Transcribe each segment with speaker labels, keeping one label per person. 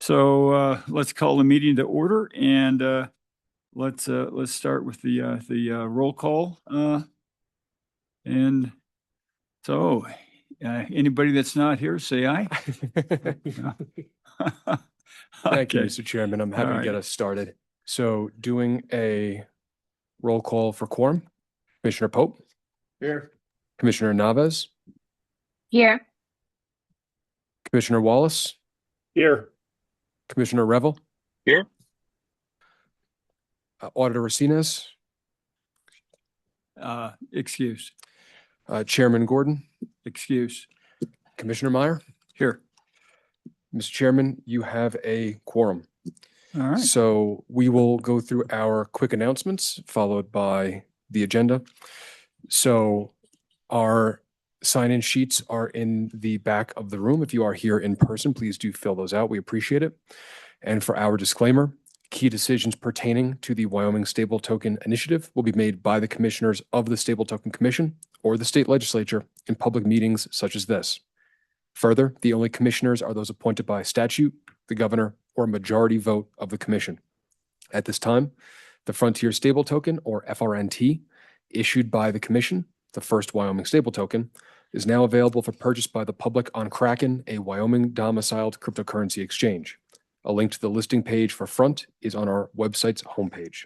Speaker 1: So let's call the meeting to order, and let's start with the roll call. And so anybody that's not here, say aye.
Speaker 2: Thank you,
Speaker 1: Okay.
Speaker 2: Mr. Chairman. I'm happy
Speaker 1: All
Speaker 2: to get
Speaker 1: right.
Speaker 2: us started. So doing a roll call for quorum. Commissioner Pope,
Speaker 3: Here.
Speaker 2: Commissioner Naves,
Speaker 4: Here.
Speaker 2: Commissioner Wallace,
Speaker 3: Here.
Speaker 2: Commissioner Revel,
Speaker 3: Here.
Speaker 2: Auditor Racines,
Speaker 1: Excuse.
Speaker 2: Chairman Gordon,
Speaker 1: Excuse.
Speaker 2: Commissioner Meyer.
Speaker 1: Here.
Speaker 2: Mr. Chairman, you have a quorum.
Speaker 1: All right.
Speaker 2: So we will go through our quick announcements followed by the agenda. So our sign-in sheets are in the back of the room. If you are here in person, please do fill those out. We appreciate it. And for our disclaimer, key decisions pertaining to the Wyoming Stable Token Initiative will be made by the commissioners of the Stable Token Commission or the state legislature in public meetings such as this. Further, the only commissioners are those appointed by statute, the governor, or a majority vote of the commission. At this time, the Frontier Stable Token, or FRNT, issued by the commission, the first Wyoming stable token, is now available for purchase by the public on Kraken, a Wyoming domiciled cryptocurrency exchange. A link to the listing page for Front is on our website's homepage.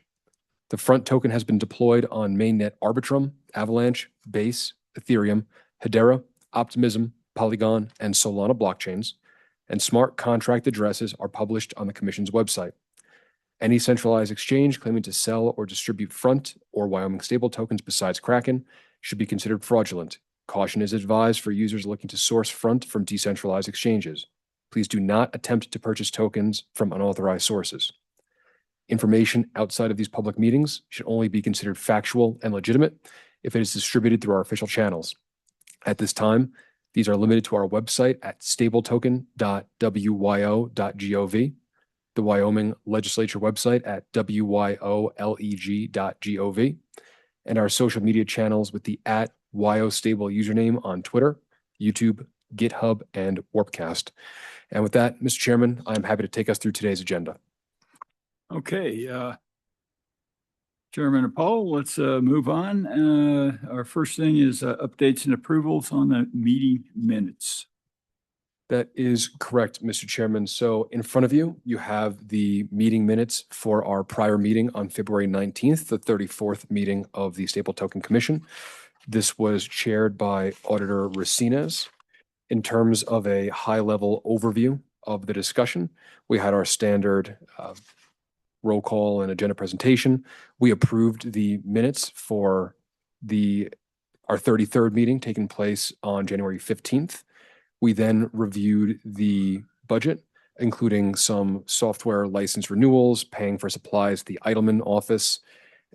Speaker 2: The Front token has been deployed on mainnet Arbitrum, Avalanche, Base, Ethereum, Hedera, Optimism, Polygon, and Solana blockchains, and smart contract addresses are published on the Commission's website. Any centralized exchange claiming to sell or distribute Front or Wyoming stable tokens besides Kraken should be considered fraudulent. Caution is advised for users looking to source Front from decentralized exchanges. Please do not attempt to purchase tokens from unauthorized sources. Information outside of these public meetings should only be considered factual and legitimate if it is distributed through our official channels. At this time, these are limited to our website at stabletoken.wyo.gov, the Wyoming Legislature website at wyoleg.gov, and our social media channels with the @WyoStable username on Twitter, YouTube, GitHub, and Warpcast. And with that, Mr. Chairman, I'm happy to take us through today's agenda.
Speaker 1: Okay. Chairman Paul, let's move on. Our first thing is updates and approvals on the meeting minutes.
Speaker 2: That is correct, Mr. Chairman. So in front of you, you have the meeting minutes for our prior meeting on February 19th, the 34th meeting of the Stable Token Commission. This was chaired by Auditor Racines. In terms of a high-level overview of the discussion, we had our standard roll call and agenda presentation. We approved the minutes for our 33rd meeting taking place on January 15th. We then reviewed the budget, including some software license renewals, paying for supplies, the Eidelman office,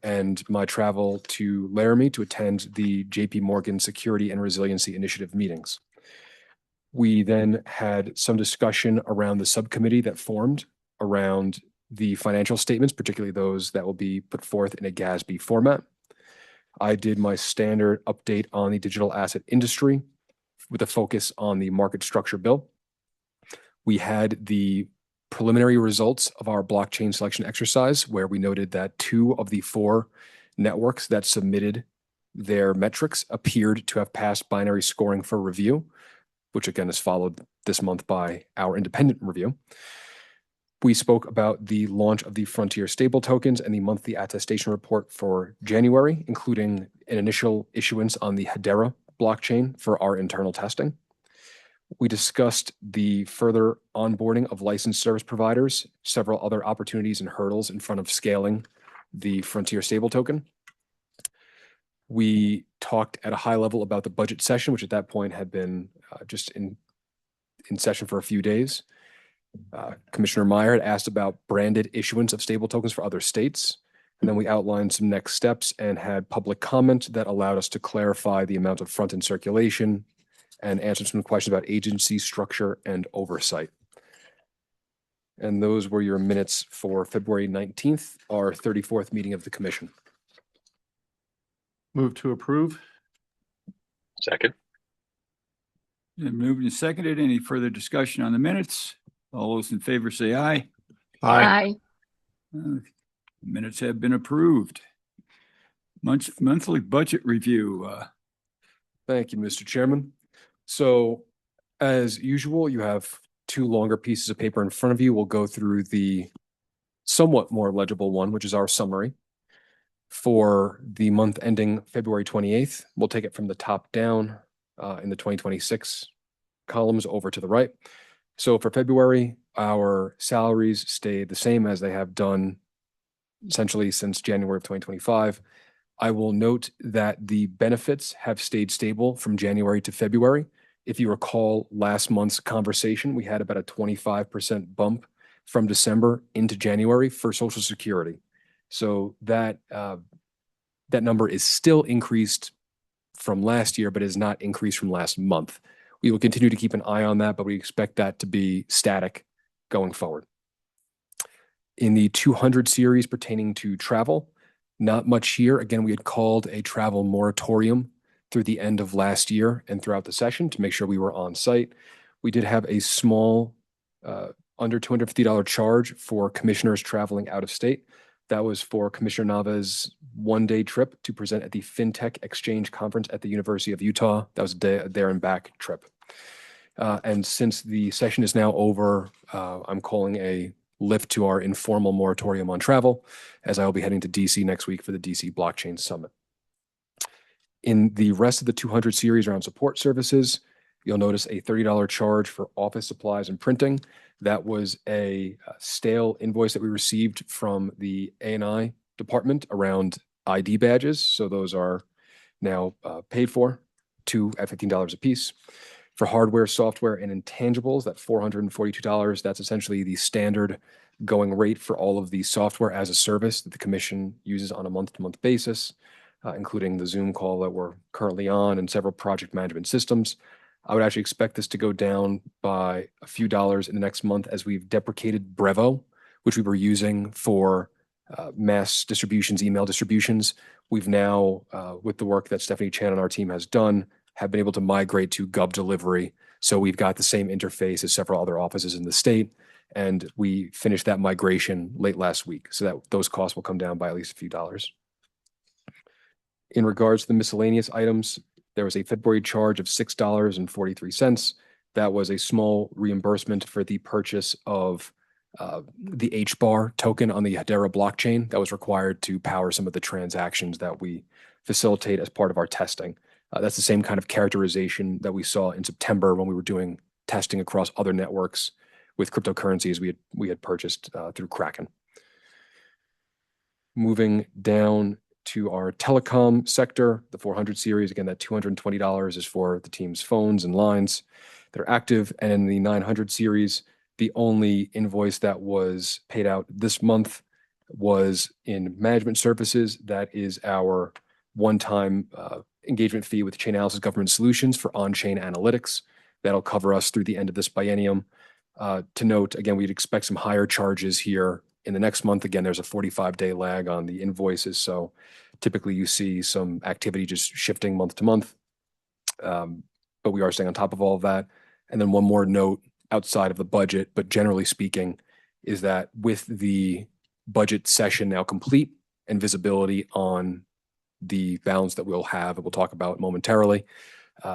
Speaker 2: and my travel to Laramie to attend the JP Morgan Security and Resiliency Initiative meetings. We then had some discussion around the subcommittee that formed around the financial statements, particularly those that will be put forth in a GASB format. I did my standard update on the digital asset industry with a focus on the market structure bill. We had the preliminary results of our blockchain selection exercise, where we noted that 2 of the 4 networks that submitted their metrics appeared to have passed binary scoring for review, which again is followed this month by our independent review. We spoke about the launch of the Frontier stable tokens and the monthly attestation report for January, including an initial issuance on the Hedera blockchain for our internal testing. We discussed the further onboarding of licensed service providers, several other opportunities and hurdles in front of scaling the Frontier stable token. We talked at a high level about the budget session, which at that point had been just in session for a few days. Commissioner Meyer had asked about branded issuance of stable tokens for other states. And then we outlined some next steps and had public comment that allowed us to clarify the amount of front-end circulation and answer some questions about agency structure and oversight. And those were your minutes for February 19th, our 34th meeting of the commission.
Speaker 3: Move to approve.
Speaker 5: Second.
Speaker 1: Moved and seconded. Any further discussion on the minutes? All those in favor say aye.
Speaker 3: Aye.
Speaker 1: Minutes have been approved. Monthly budget review.
Speaker 2: Thank you, Mr. Chairman. So as usual, you have two longer pieces of paper in front of you. We'll go through the somewhat more legible one, which is our summary. For the month ending February 28th, we'll take it from the top down in the 2026 columns over to the right. So for February, our salaries stayed the same as they have done essentially since January of 2025. I will note that the benefits have stayed stable from January to February. If you recall last month's conversation, we had about a 25% bump from December into January for Social Security. So that number is still increased from last year, but is not increased from last month. We will continue to keep an eye on that, but we expect that to be static going forward. In the 200 series pertaining to travel, not much here. Again, we had called a travel moratorium through the end of last year and throughout the session to make sure we were on site. We did have a small under $250 charge for commissioners traveling out of state. That was for Commissioner Nava's one-day trip to present at the FinTech Exchange Conference at the University of Utah. That was a there and back trip. And since the session is now over, I'm calling a lift to our informal moratorium on travel, as I will be heading to DC next week for the DC Blockchain Summit. In the rest of the 200 series around support services, you'll notice a $30 charge for office supplies and printing. That was a stale invoice that we received from the A&I department around ID badges. So those are now paid for, two at $15 a piece. For hardware, software, and intangibles, that $442, that's essentially the standard going rate for all of the software as a service that the commission uses on a month-to-month basis, including the Zoom call that we're currently on and several project management systems. I would actually expect this to go down by a few dollars in the next month as we've deprecated Brevo, which we were using for mass distributions, email distributions. We've now, with the work that Stephanie Chan and our team has done, have been able to migrate to Gov Delivery. So we've got the same interface as several other offices in the state. And we finished that migration late last week. So that those costs will come down by at least a few dollars. In regards to the miscellaneous items, there was a February charge of $6.43. That was a small reimbursement for the purchase of the HBAR token on the Hedera blockchain that was required to power some of the transactions that we facilitate as part of our testing. That's the same kind of characterization that we saw in September when we were doing testing across other networks with cryptocurrencies we had purchased through Kraken. Moving down to our telecom sector, the 400 series, again, that $220 is for the team's phones and lines that are active. And in the 900 series, the only invoice that was paid out this month was in management services. That is our one-time engagement fee with Chain Analysis Government Solutions for on-chain analytics. That'll cover us through the end of this biennium. To note, again, we'd expect some higher charges here in the next month. Again, there's a 45-day lag on the invoices. So typically you see some activity just shifting month to month. But we are staying on top of all of that. And then one more note outside of the budget, but generally speaking, is that with the budget session now complete and visibility on the balance that we'll have, and we'll talk about momentarily,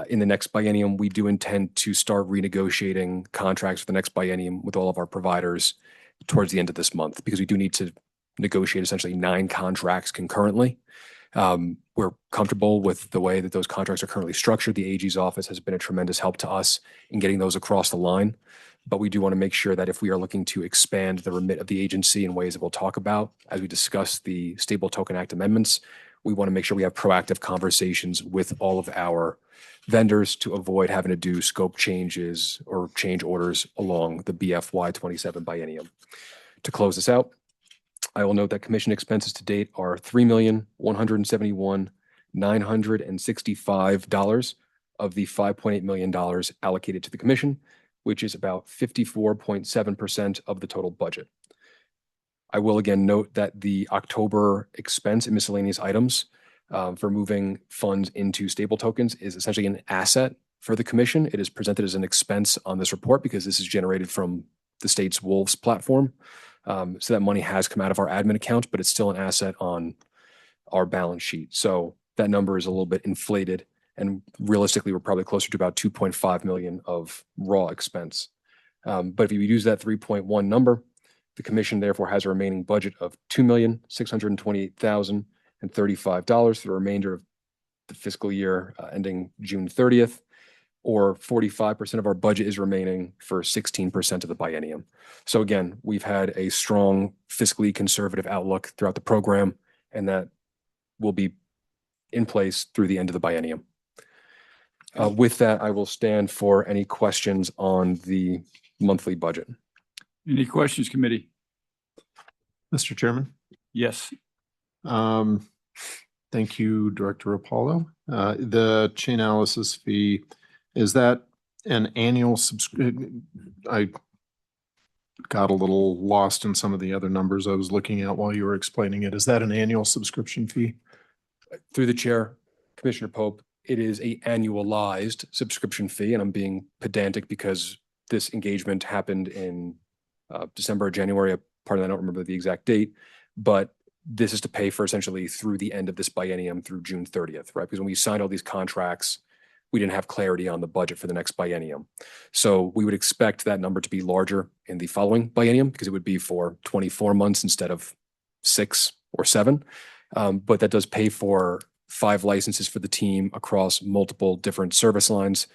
Speaker 2: in the next biennium, we do intend to start renegotiating contracts for the next biennium with all of our providers towards the end of this month, because we do need to negotiate essentially 9 contracts concurrently. We're comfortable with the way that those contracts are currently structured. The AG's office has been a tremendous help to us in getting those across the line. But we do want to make sure that if we are looking to expand the remit of the agency in ways that we'll talk about as we discuss the Stable Token Act amendments, we want to make sure we have proactive conversations with all of our vendors to avoid having to do scope changes or change orders along the BFY 27 biennium. To close this out, I will note that commission expenses to date are $3,171,965 of the $5.8 million allocated to the commission, which is about 54.7% of the total budget. I will again note that the October expense in miscellaneous items for moving funds into stable tokens is essentially an asset for the commission. It is presented as an expense on this report because this is generated from the state's Wolves platform. So that money has come out of our admin account, but it's still an asset on our balance sheet. So that number is a little bit inflated. And realistically, we're probably closer to about 2.5 million of raw expense. But if you use that 3.1 number, the commission therefore has a remaining budget of $2,628,035 for the remainder of the fiscal year ending June 30th, or 45% of our budget is remaining for 16% of the biennium. So again, we've had a strong fiscally conservative outlook throughout the program, and that will be in place through the end of the biennium. With that, I will stand for any questions on the monthly budget.
Speaker 1: Any questions, committee?
Speaker 3: Mr. Chairman.
Speaker 1: Yes.
Speaker 3: Thank you, Director Apollo. The Chainalysis fee, is that an annual subscription? I got a little lost in some of the other numbers I was looking at while you were explaining it. Is that an annual subscription fee?
Speaker 2: Through the chair, Commissioner Pope, it is a annualized subscription fee, and I'm being pedantic because this engagement happened in December or January. Pardon, I don't remember the exact date, but this is to pay for essentially through the end of this biennium through June 30th, right? Because when we signed all these contracts, we didn't have clarity on the budget for the next biennium. So we would expect that number to be larger in the following biennium because it would be for 24 months instead of 6 or 7. But that does pay for 5 licenses for the team across multiple different service lines.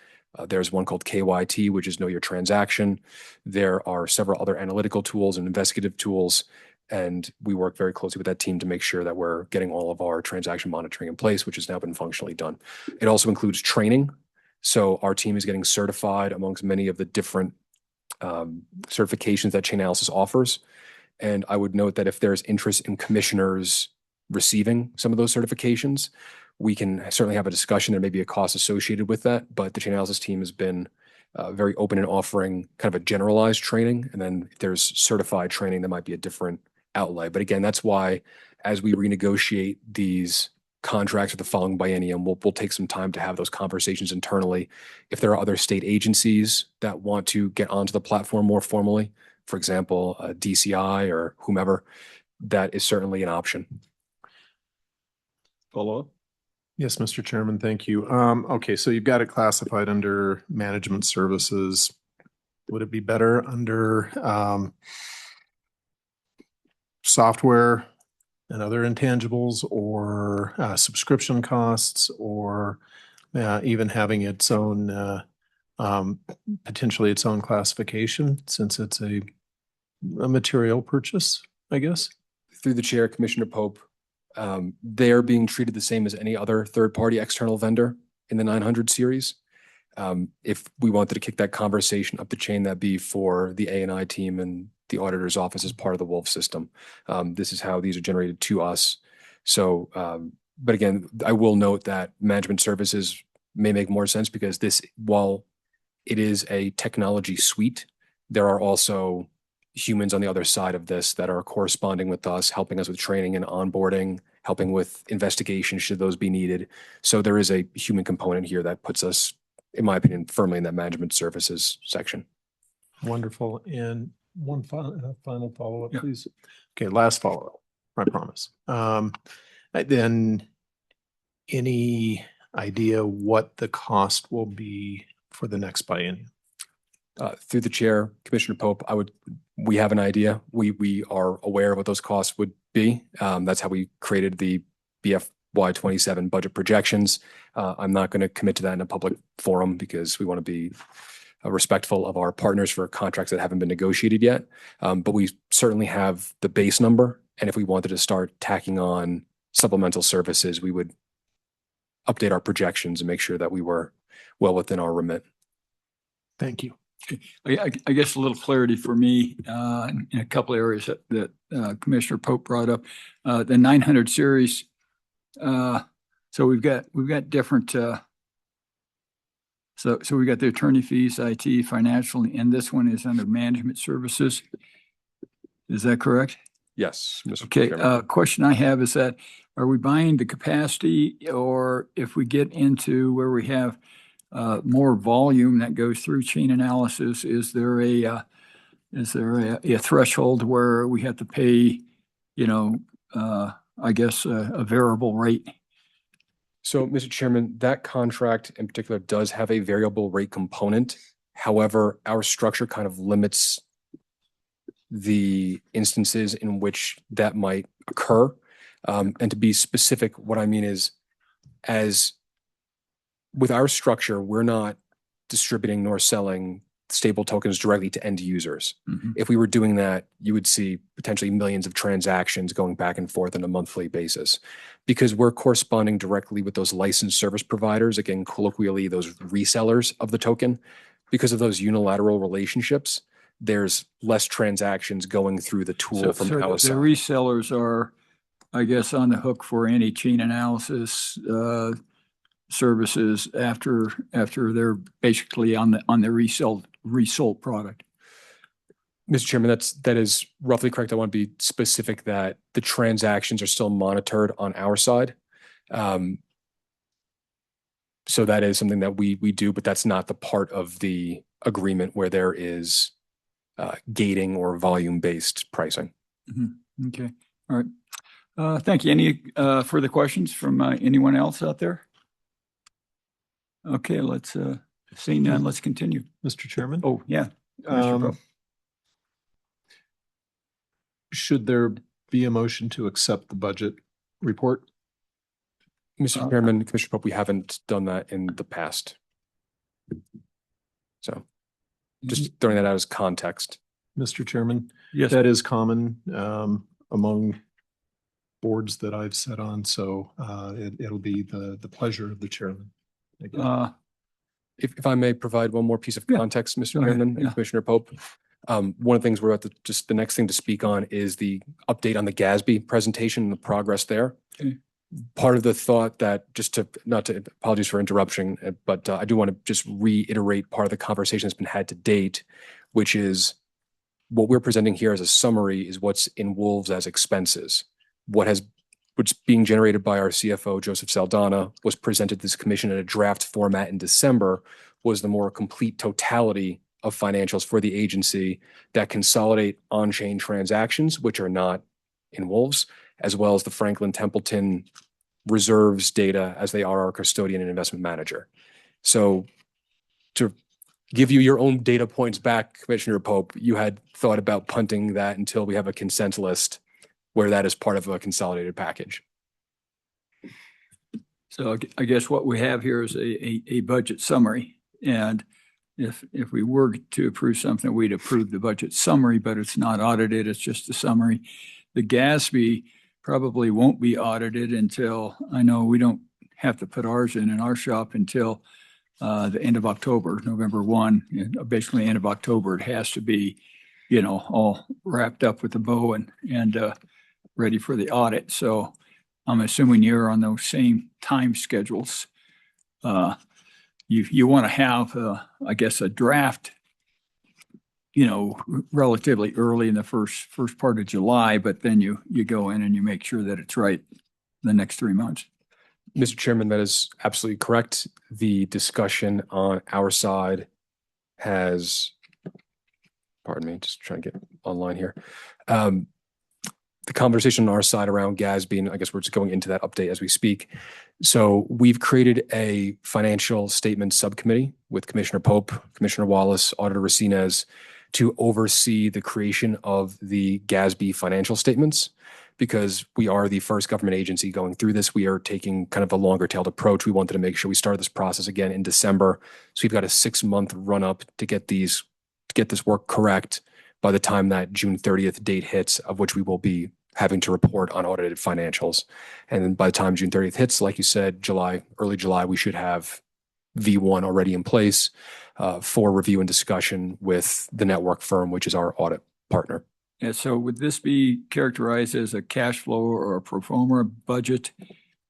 Speaker 2: There's one called KYT, which is Know Your Transaction. There are several other analytical tools and investigative tools, and we work very closely with that team to make sure that we're getting all of our transaction monitoring in place, which has now been functionally done. It also includes training. So our team is getting certified amongst many of the different certifications that Chainalysis offers. And I would note that if there's interest in commissioners receiving some of those certifications, we can certainly have a discussion. There may be a cost associated with that, but the Chainalysis team has been very open in offering kind of a generalized training. And then if there's certified training, that might be a different outlay. But again, that's why as we renegotiate these contracts for the following biennium, we'll take some time to have those conversations internally. If there are other state agencies that want to get onto the platform more formally, for example, DCI or whomever, that is certainly an option.
Speaker 1: Follow up?
Speaker 3: Yes, Mr. Chairman, thank you. Okay, so you've got it classified under management services. Would it be better under software and other intangibles, or subscription costs, or even having its own potentially its own classification, since it's a material purchase, I guess?
Speaker 2: Through the chair, Commissioner Pope, they're being treated the same as any other third-party external vendor in the 900 series. If we wanted to kick that conversation up the chain, that'd be for the A&I team and the auditor's office as part of the Wolf system. This is how these are generated to us. So, but again, I will note that management services may make more sense because this, while it is a technology suite, there are also humans on the other side of this that are corresponding with us, helping us with training and onboarding, helping with investigation should those be needed. So there is a human component here that puts us, in my opinion, firmly in that management services section.
Speaker 3: Wonderful. And one final follow-up,
Speaker 1: Yeah.
Speaker 3: please. Okay, last follow-up, I promise. Then any idea what the cost will be for the next biennium?
Speaker 2: Through the chair, Commissioner Pope, we have an idea. We are aware of what those costs would be. That's how we created the BFY27 budget projections. I'm not going to commit to that in a public forum because we want to be respectful of our partners for contracts that haven't been negotiated yet. But we certainly have the base number. And if we wanted to start tacking on supplemental services, we would update our projections and make sure that we were well within our remit.
Speaker 3: Thank you.
Speaker 1: I guess a little clarity for me in a couple of areas that Commissioner Pope brought up. The 900 series. So we've got different. So we got the attorney fees, IT, financial, and this one is under management services. Is that correct?
Speaker 2: Yes, Mr.
Speaker 1: Okay.
Speaker 2: Chairman.
Speaker 1: Question I have is that are we buying the capacity, or if we get into where we have more volume that goes through Chainalysis, is there is there a threshold where we have to pay, I guess, a variable rate?
Speaker 2: So, Mr. Chairman, that contract in particular does have a variable rate component. However, our structure kind of limits the instances in which that might occur. And to be specific, what I mean is, as with our structure, we're not distributing nor selling stable tokens directly to end users. If we were doing that, you would see potentially millions of transactions going back and forth on a monthly basis. Because we're corresponding directly with those licensed service providers, again, colloquially, those resellers of the token, because of those unilateral relationships, there's less transactions going through the tool from
Speaker 1: So
Speaker 2: our
Speaker 1: the
Speaker 2: side.
Speaker 1: resellers are, I guess, on the hook for any chain analysis services after they're basically on the resold product.
Speaker 2: Mr. Chairman, that is roughly correct. I want to be specific that the transactions are still monitored on our side. So that is something that we do, but that's not the part of the agreement where there is gating or volume-based pricing.
Speaker 1: Okay, all right. Thank you. Any further questions from anyone else out there? Okay, let's see none. Let's continue.
Speaker 3: Mr. Chairman?
Speaker 1: Oh, yeah. Mr. Pope.
Speaker 3: Should there be a motion to accept the budget report?
Speaker 2: Mr. Chairman, Commissioner Pope, we haven't done that in the past. So just throwing that out as context.
Speaker 3: Mr. Chairman,
Speaker 1: Yes.
Speaker 3: that is common among boards that I've sat on, so it'll be the pleasure of the chairman.
Speaker 2: If I may provide one more piece of
Speaker 1: Yeah.
Speaker 2: context, Mr.
Speaker 1: Go ahead.
Speaker 2: Chairman and
Speaker 1: Yeah.
Speaker 2: Commissioner Pope. One of the things we're about to just the next thing to speak on is the update on the GASB presentation and the progress there.
Speaker 1: Okay.
Speaker 2: Part of the thought that apologies for interruption, but I do want to just reiterate part of the conversation that's been had to date, which is what we're presenting here as a summary is what's in Wolves as expenses. What's being generated by our CFO, Joseph Saldana, was presented to this commission in a draft format in December, was the more complete totality of financials for the agency that consolidate on-chain transactions, which are not in Wolves, as well as the Franklin Templeton reserves data as they are our custodian and investment manager. So to give you your own data points back, Commissioner Pope, you had thought about punting that until we have a consent list where that is part of a consolidated package.
Speaker 1: So I guess what we have here is a budget summary. And if we were to approve something, we'd approve the budget summary, but it's not audited. It's just a summary. The GASB probably won't be audited until, I know we don't have to put ours in our shop until the end of October, November 1, basically end of October. It has to be, all wrapped up with a bow and ready for the audit. So I'm assuming you're on those same time schedules. You want to have, I guess, a draft, relatively early in the first part of July, but then you go in and you make sure that it's right the next 3 months.
Speaker 2: Mr. Chairman, that is absolutely correct. The discussion on our side has, pardon me, just trying to get online here. The conversation on our side around GASB, and I guess we're just going into that update as we speak. So we've created a financial statement subcommittee with Commissioner Pope, Commissioner Wallace, Auditor Racines to oversee the creation of the GASB financial statements. Because we are the first government agency going through this, we are taking kind of a longer tailed approach. We wanted to make sure we started this process again in December. So we've got a 6-month run up to get this work correct by the time that June 30th date hits, of which we will be having to report on audited financials. And then by the time June 30th hits, like you said, early July, we should have V1 already in place for review and discussion with the network firm, which is our audit partner.
Speaker 1: Yeah, so would this be characterized as a cash flow or a pro forma budget,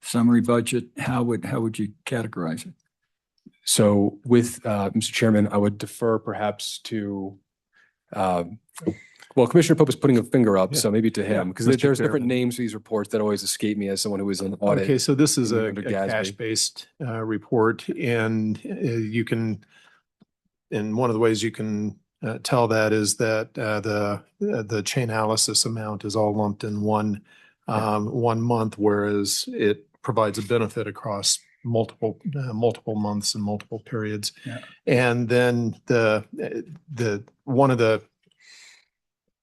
Speaker 1: summary budget? How would you categorize it?
Speaker 2: So with Mr. Chairman, I would defer perhaps to, well, Commissioner Pope is putting a finger up, so maybe to him, because
Speaker 3: Mr.
Speaker 2: there's different
Speaker 3: Chairman.
Speaker 2: names for these reports that always escape me as someone who is an audit.
Speaker 3: Okay, so this is a
Speaker 2: under GASB.
Speaker 3: cash-based report, and you can, and one of the ways you can tell that is that the Chainalysis amount is all lumped in one month, whereas it provides a benefit across multiple months and multiple periods.
Speaker 1: Yeah.
Speaker 3: And then one of the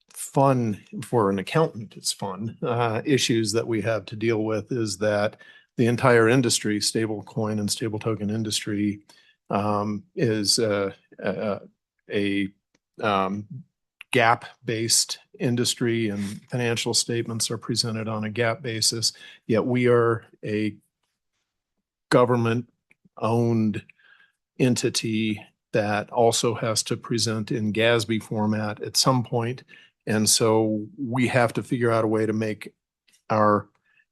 Speaker 3: fun, for an accountant, it's fun, issues that we have to deal with is that the entire industry, stablecoin and stable token industry, is a GAAP-based industry, and financial statements are presented on a GAAP basis. Yet we are a government-owned entity that also has to present in GASB format at some point. And so we have to figure out a way to make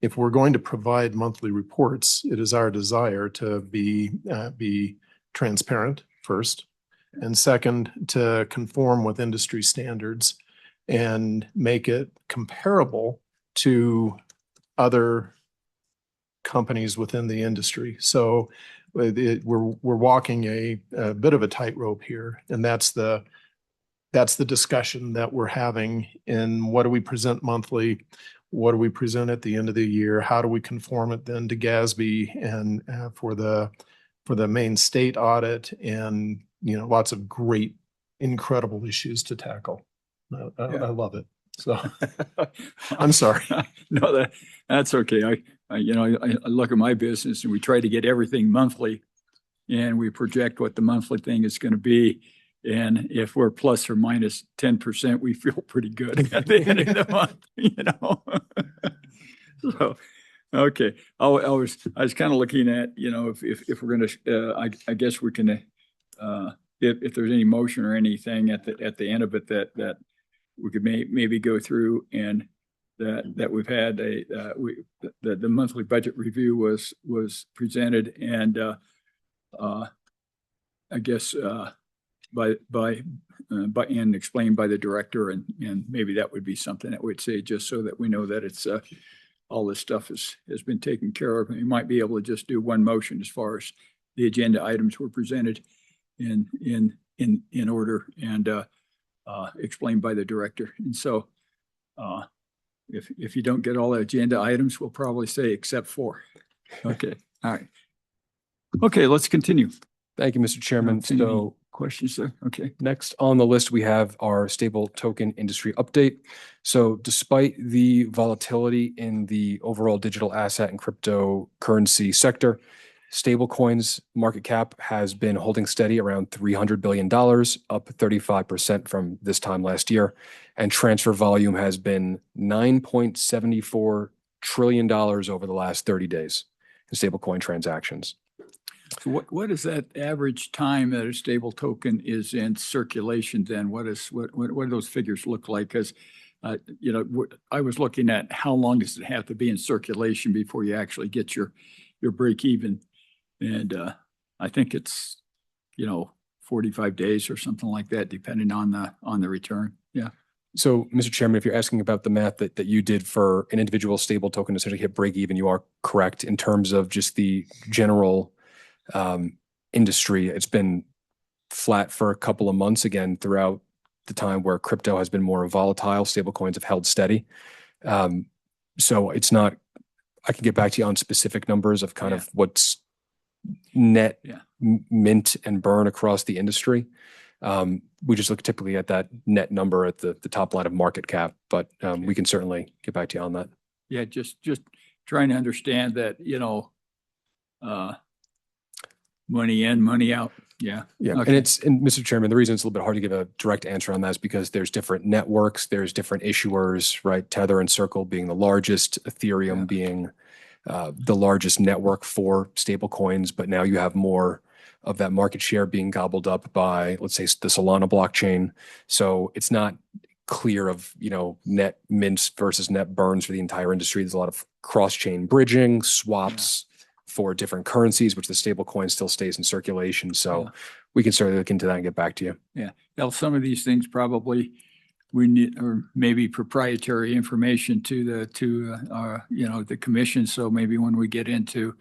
Speaker 3: if we're going to provide monthly reports, it is our desire to be transparent first, and second, to conform with industry standards and make it comparable to other companies within the industry. So we're walking a bit of a tightrope here, and that's the discussion that we're having. In what do we present monthly? What do we present at the end of the year? How do we conform it then to GASB and for the main state audit? And lots of great, incredible issues to tackle. I love it. So I'm sorry.
Speaker 1: No, that's okay. I look at my business and we try to get everything monthly, and we project what the monthly thing is going to be. And if we're plus or minus 10%, we feel pretty good at the end of the month, So, okay. I was kind of looking at, if we're going to, I guess we can, if there's any motion or anything at the end of it that we could maybe go through, and that we've had the monthly budget review was presented, and I guess and explained by the director, and maybe that would be something that we'd say, just so that we know that it's all this stuff has been taken care of. And you might be able to just do one motion as far as the agenda items were presented in order and explained by the director. And so if you don't get all the agenda items, we'll probably say except for. Okay. All right. Okay, let's continue.
Speaker 2: Thank you, Mr. Chairman. So
Speaker 1: questions there? Okay.
Speaker 2: next on the list, we have our stable token industry update. So despite the volatility in the overall digital asset and cryptocurrency sector, stablecoins market cap has been holding steady around $300 billion, up 35% from this time last year. And transfer volume has been $9.74 trillion over the last 30 days in stablecoin transactions.
Speaker 1: So what is that average time that a stable token is in circulation then? What do those figures look like? Because I was looking at how long does it have to be in circulation before you actually get your break even, and I think it's 45 days or something like that, depending on the return. Yeah.
Speaker 2: So, Mr. Chairman, if you're asking about the math that you did for an individual stable token to essentially hit break even, you are correct. In terms of just the general industry, it's been flat for a couple of months. Again, throughout the time where crypto has been more volatile, stablecoins have held steady. So it's not, I can get back to you on specific numbers of kind of what's net mint and burn across the industry. We just look typically at that net number at the top line of market cap, but we can certainly get back to you on that.
Speaker 1: Yeah, just trying to understand that, money in, money out. Yeah.
Speaker 2: Yeah.
Speaker 1: Okay.
Speaker 2: And Mr. Chairman, the reason it's a little bit hard to give a direct answer on that is because there's different networks, there's different issuers, right? Tether and Circle being the largest, Ethereum being the largest network for stablecoins, but now you have more of that market share being gobbled up by, let's say, the Solana blockchain. So it's not clear of, net mints versus net burns for the entire industry. There's a lot of cross-chain bridging, swaps for different currencies, which the stable coin still stays in circulation. So we can certainly look into that and get back to you.
Speaker 1: Yeah. Now, some of these things probably we need, or maybe proprietary information to the commission. So maybe when we get into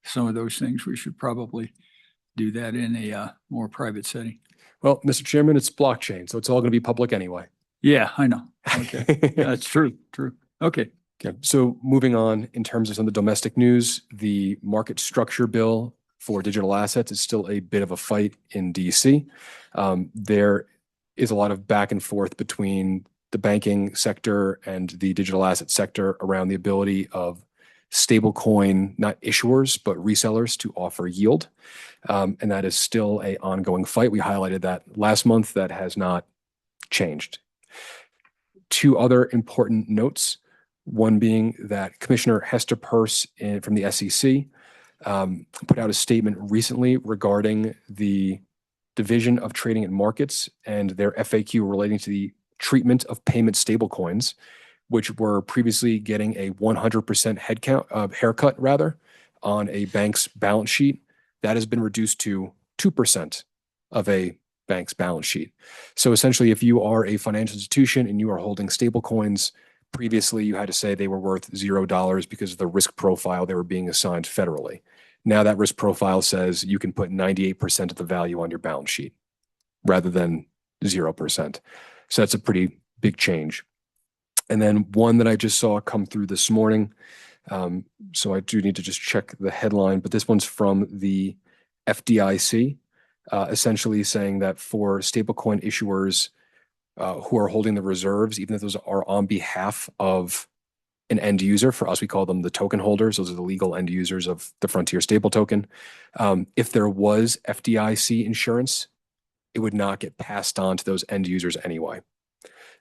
Speaker 1: some of those things, we should probably do that in a more private setting.
Speaker 2: Well, Mr. Chairman, it's blockchain, so it's all going to be public anyway.
Speaker 1: Yeah, I know. Okay. That's true. True. Okay.
Speaker 2: Okay, so moving on, in terms of some of the domestic news, the market structure bill for digital assets is still a bit of a fight in DC. There is a lot of back and forth between the banking sector and the digital asset sector around the ability of stablecoin, not issuers, but resellers to offer yield. And that is still an ongoing fight. We highlighted that last month. That has not changed. Two other important notes. One being that Commissioner Hester Peirce from the SEC put out a statement recently regarding the Division of Trading and Markets and their FAQ relating to the treatment of payment stablecoins, which were previously getting a 100% haircut rather on a bank's balance sheet. That has been reduced to 2% of a bank's balance sheet. So essentially, if you are a financial institution and you are holding stablecoins, previously you had to say they were worth $0 because of the risk profile they were being assigned federally. Now that risk profile says you can put 98% of the value on your balance sheet rather than 0%. So that's a pretty big change. And then one that I just saw come through this morning. So I do need to just check the headline, but this one's from the FDIC, essentially saying that for stablecoin issuers who are holding the reserves, even if those are on behalf of an end user, for us, we call them the token holders. Those are the legal end users of the Frontier stable token. If there was FDIC insurance, it would not get passed on to those end users anyway.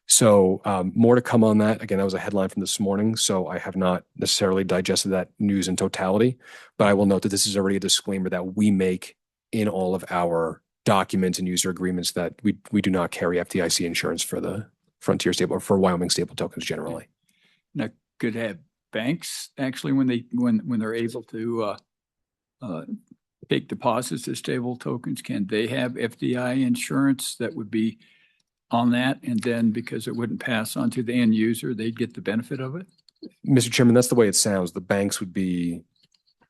Speaker 2: So more to come on that. Again, that was a headline from this morning, so I have not necessarily digested that news in totality, but I will note that this is already a disclaimer that we make in all of our documents and user agreements that we do not carry FDIC insurance for the Frontier stable or for Wyoming stable tokens generally.
Speaker 1: Now, could have banks actually when they're able to take deposits as stable tokens, can they have FDI insurance that would be on that? And then because it wouldn't pass on to the end user, they'd get the benefit of it?
Speaker 2: Mr. Chairman, that's the way it sounds. The banks would be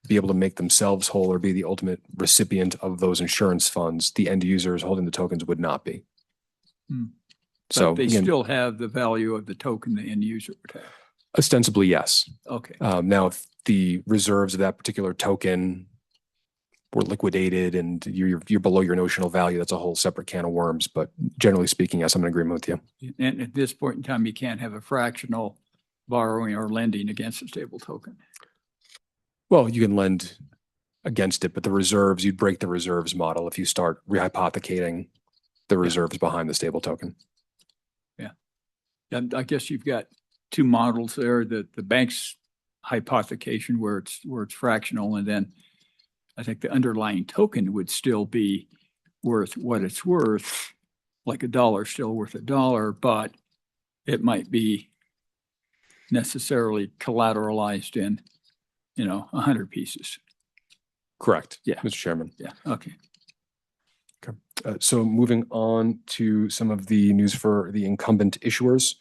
Speaker 2: able to make themselves whole or be the ultimate recipient of those insurance funds. The end users holding the tokens would not be. So
Speaker 1: But they
Speaker 2: again,
Speaker 1: still have the value of the token the end user would have.
Speaker 2: ostensibly, yes.
Speaker 1: Okay.
Speaker 2: Now, if the reserves of that particular token were liquidated and you're below your notional value, that's a whole separate can of worms. But generally speaking, yes, I'm in agreement with you.
Speaker 1: And at this point in time, you can't have a fractional borrowing or lending against a stable token.
Speaker 2: Well, you can lend against it, but the reserves, you'd break the reserves model if you start rehypothecating the reserves behind the stable token.
Speaker 1: Yeah. I guess you've got two models there, the bank's hypothecation where it's fractional, and then I think the underlying token would still be worth what it's worth, like $1 still worth $1, but it might be necessarily collateralized in 100 pieces.
Speaker 2: Correct.
Speaker 1: Yeah.
Speaker 2: Mr. Chairman.
Speaker 1: Yeah. Okay.
Speaker 2: So moving on to some of the news for the incumbent issuers.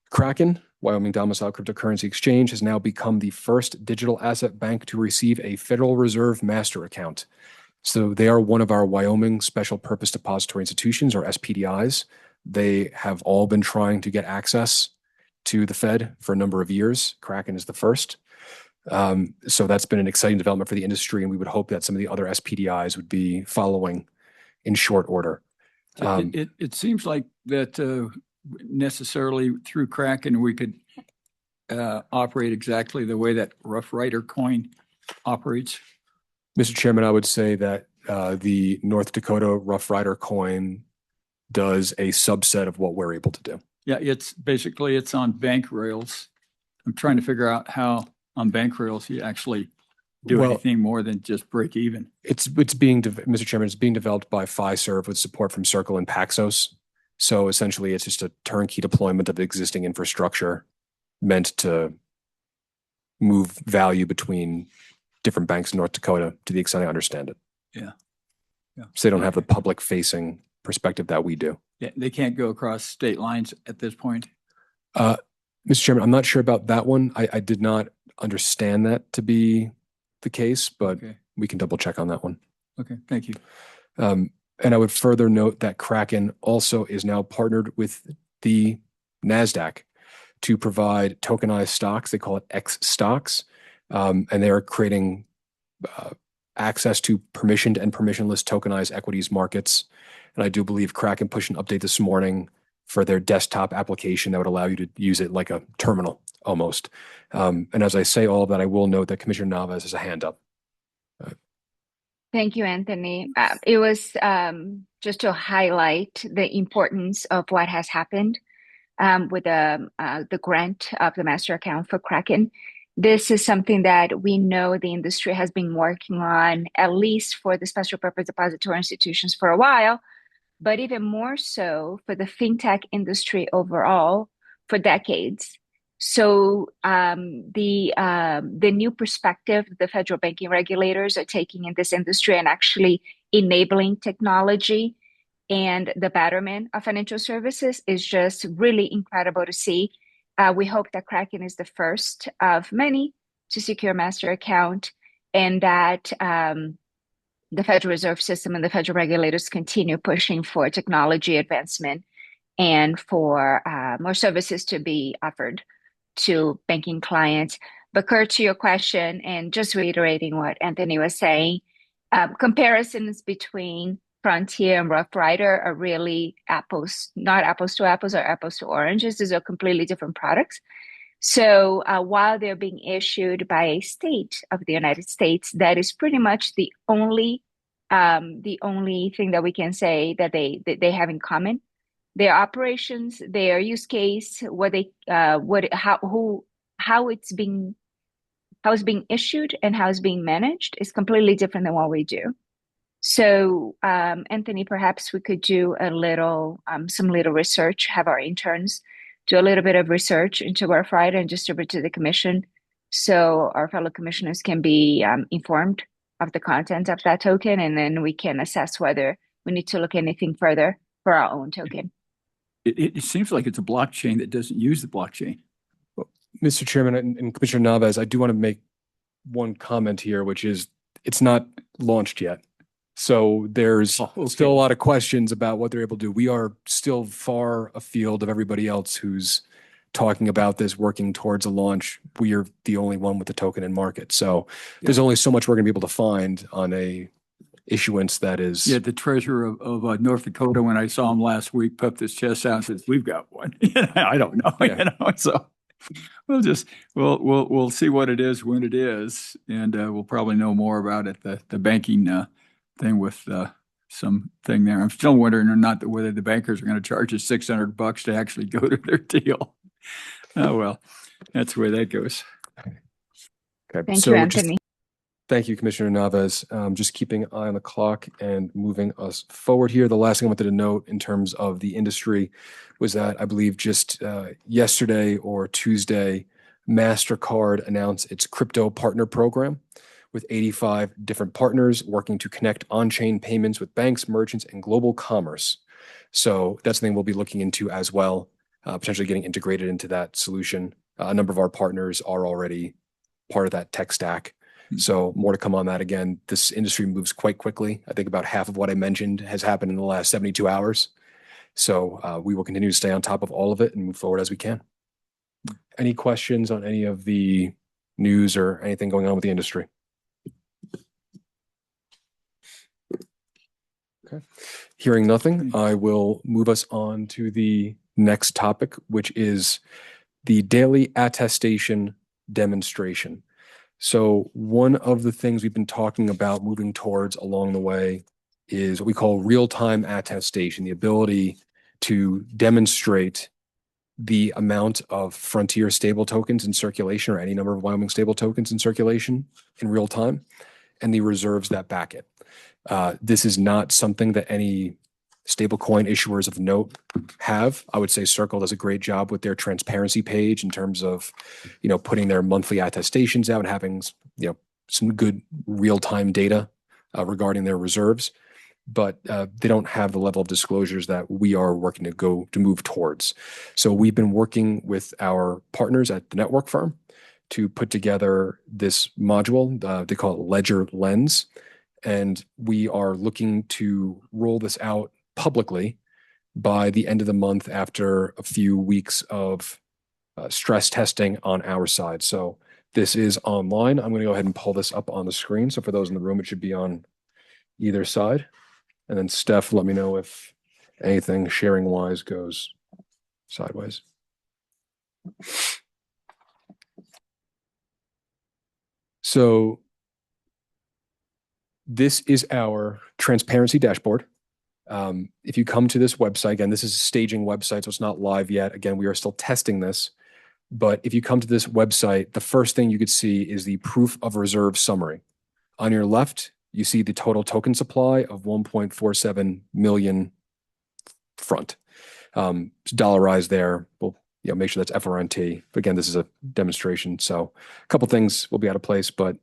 Speaker 2: Kraken, Wyoming domiciled cryptocurrency exchange, has now become the first digital asset bank to receive a Federal Reserve master account. So they are one of our Wyoming special purpose depository institutions, or SPDIs. They have all been trying to get access to the Fed for a number of years. Kraken is the first. So that's been an exciting development for the industry, and we would hope that some of the other SPDIs would be following in short order.
Speaker 1: It seems like that necessarily through Kraken, we could operate exactly the way that Rough Rider coin operates.
Speaker 2: Mr. Chairman, I would say that the North Dakota Rough Rider coin does a subset of what we're able to do.
Speaker 1: Yeah, it's on bank rails. I'm trying to figure out how on bank rails you actually do anything more than just break even.
Speaker 2: It's being, Mr. Chairman, it's being developed by Fiserv with support from Circle and Paxos. So essentially, it's just a turnkey deployment of existing infrastructure meant to move value between different banks in North Dakota, to the extent I understand it.
Speaker 1: Yeah.
Speaker 2: So they don't have the public-facing perspective that we do.
Speaker 1: Yeah, they can't go across state lines at this point.
Speaker 2: Mr. Chairman, I'm not sure about that one. I did not understand that to be the case, but
Speaker 1: Okay.
Speaker 2: we can double check on that one.
Speaker 1: Okay, thank you.
Speaker 2: And I would further note that Kraken also is now partnered with the NASDAQ to provide tokenized stocks. They call it X stocks. And they are creating access to permissioned and permissionless tokenized equities markets. And I do believe Kraken pushed an update this morning for their desktop application that would allow you to use it like a terminal almost. And as I say all of that, I will note that Commissioner Navas has a hand up.
Speaker 4: Thank you, Anthony. It was just to highlight the importance of what has happened with the grant of the master account for Kraken. This is something that we know the industry has been working on, at least for the special purpose depository institutions for a while, but even more so for the fintech industry overall for decades. So the new perspective the federal banking regulators are taking in this industry and actually enabling technology and the betterment of financial services is just really incredible to see. We hope that Kraken is the first of many to secure master account, and that the Federal Reserve System and the federal regulators continue pushing for technology advancement and for more services to be offered to banking clients. But Kurt, to your question, and just reiterating what Anthony was saying, comparisons between Frontier and Rough Rider are really apples, not apples to apples or apples to oranges. These are completely different products. So while they're being issued by a state of the United States, that is pretty much the only thing that we can say that they have in common. Their operations, their use case, how it's being issued and how it's being managed is completely different than what we do. So, Anthony, perhaps we could do some little research, have our interns do a little bit of research into Rough Rider and distribute to the commission so our fellow commissioners can be informed of the content of that token, and then we can assess whether we need to look anything further for our own token.
Speaker 1: It seems like it's a blockchain that doesn't use the blockchain.
Speaker 2: Mr. Chairman and Commissioner Navas, I do want to make one comment here, which is it's not launched yet. So there's still a lot of questions about what they're able to do. We are still far afield of everybody else who's talking about this, working towards a launch. We are the only one with the token in market. So there's only so much we're going to be able to find on a issuance that is.
Speaker 1: Yeah, the treasurer of North Dakota, when I saw him last week, puffed his chest out and says, "We've got one." I don't know, So we'll see what it is when it is, and we'll probably know more about it. The banking thing with some thing there. I'm still wondering or not whether the bankers are going to charge us $600 to actually go to their deal. Oh well, that's the way that goes.
Speaker 2: Okay,
Speaker 4: Thank you, Anthony.
Speaker 2: Thank you, Commissioner Navas. Just keeping an eye on the clock and moving us forward here. The last thing I wanted to note in terms of the industry was that I believe just yesterday or Tuesday, MasterCard announced its crypto partner program with 85 different partners working to connect on-chain payments with banks, merchants, and global commerce. So that's something we'll be looking into as well, potentially getting integrated into that solution. A number of our partners are already part of that tech stack. So more to come on that. Again, this industry moves quite quickly. I think about half of what I mentioned has happened in the last 72 hours. So we will continue to stay on top of all of it and move forward as we can. Any questions on any of the news or anything going on with the industry? Okay. Hearing nothing, I will move us on to the next topic, which is the daily attestation demonstration. So one of the things we've been talking about moving towards along the way is what we call real-time attestation, the ability to demonstrate the amount of Frontier stable tokens in circulation or any number of Wyoming stable tokens in circulation in real time and the reserves that back it. This is not something that any stablecoin issuers of note have. I would say Circle does a great job with their transparency page in terms of, putting their monthly attestations out and having, some good real-time data regarding their reserves. But they don't have the level of disclosures that we are working to move towards. So we've been working with our partners at the network firm to put together this module. They call it Ledger Lens. and we are looking to roll this out publicly by the end of the month after a few weeks of stress testing on our side. So this is online. I'm going to go ahead and pull this up on the screen. So for those in the room, it should be on either side. And then Steph, let me know if anything sharing wise goes sideways. So this is our transparency dashboard. If you come to this website, again, this is a staging website, so it's not live yet. Again, we are still testing this. But if you come to this website, the first thing you could see is the proof of reserve summary. On your left, you see the total token supply of 1.47 million front. It's dollarized there. We'll make sure that's FRNT. But again, this is a demonstration, so a couple things will be out of place, but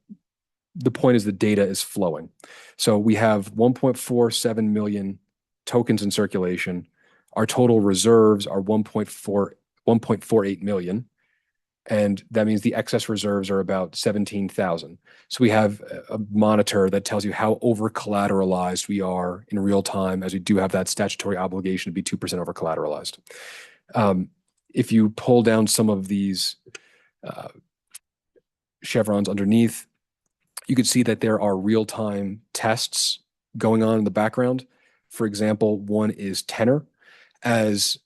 Speaker 2: the point is the data is flowing. So we have 1.47 million tokens in circulation. Our total reserves are 1.48 million. And that means the excess reserves are about 17,000. So we have a monitor that tells you how over collateralized we are in real time, as we do have that statutory obligation to be 2% over collateralized. If you pull down some of these chevrons underneath, you can see that there are real-time tests going on in the background. For example, one is tenor. As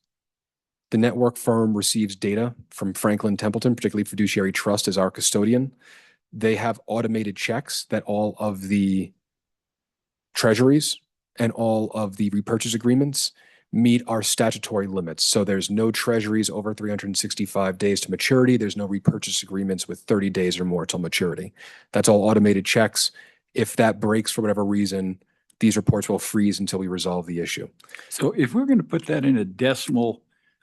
Speaker 2: the network firm receives data from Franklin Templeton, particularly Fiduciary Trust as our custodian, they have automated checks that all of the treasuries and all of the repurchase agreements meet our statutory limits. So there's no treasuries over 365 days to maturity. There's no repurchase agreements with 30 days or more till maturity. That's all automated checks. If that breaks for whatever reason, these reports will freeze until we resolve the issue.
Speaker 1: So if we're going to put that in a decimal,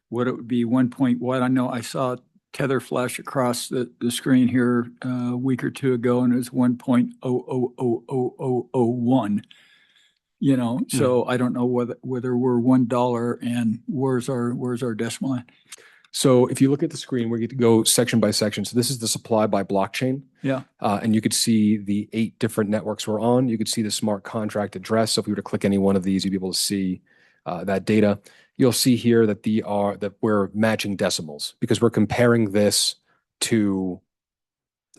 Speaker 1: what it would be 1 point what? I know I saw tether flash across the screen here a week or two ago, and it was 1.000001. So I don't know whether we're $1 and where's our decimal at?
Speaker 2: So if you look at the screen, we're going to go section by section. So this is the supply by blockchain.
Speaker 1: Yeah.
Speaker 2: And you could see the 8 different networks we're on. You could see the smart contract address. So if we were to click any one of these, you'd be able to see that data. You'll see here that we're matching decimals because we're comparing this to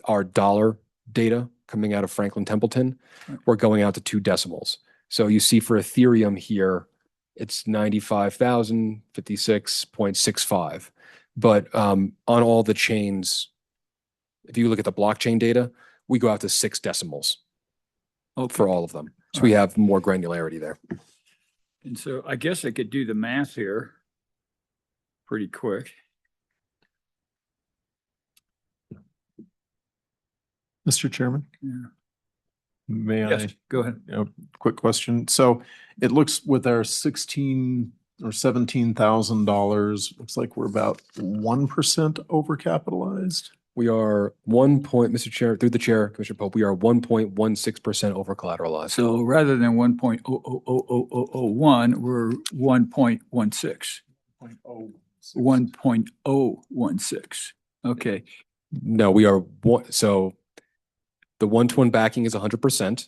Speaker 2: our dollar data coming out of Franklin Templeton.
Speaker 1: Right.
Speaker 2: We're going out to 2 decimals. So you see for Ethereum here, it's 95,056.65. But on all the chains, if you look at the blockchain data, we go out to 6 decimals for all of them. So we have more granularity there.
Speaker 1: And so I guess I could do the math here pretty quick.
Speaker 3: Mr. Chairman?
Speaker 1: Yeah.
Speaker 3: May
Speaker 1: Yes,
Speaker 3: I?
Speaker 1: go ahead.
Speaker 3: Quick question. So it looks with our $16,000 or $17,000, looks like we're about 1% overcapitalized.
Speaker 2: We are Mr. Chair, through the chair, Commissioner Pope, we are 1.16% over collateralized.
Speaker 1: So rather than 1.00001, we're 1.16. 1.016. Okay.
Speaker 2: No, we are so the 1-to-1 backing is 100%.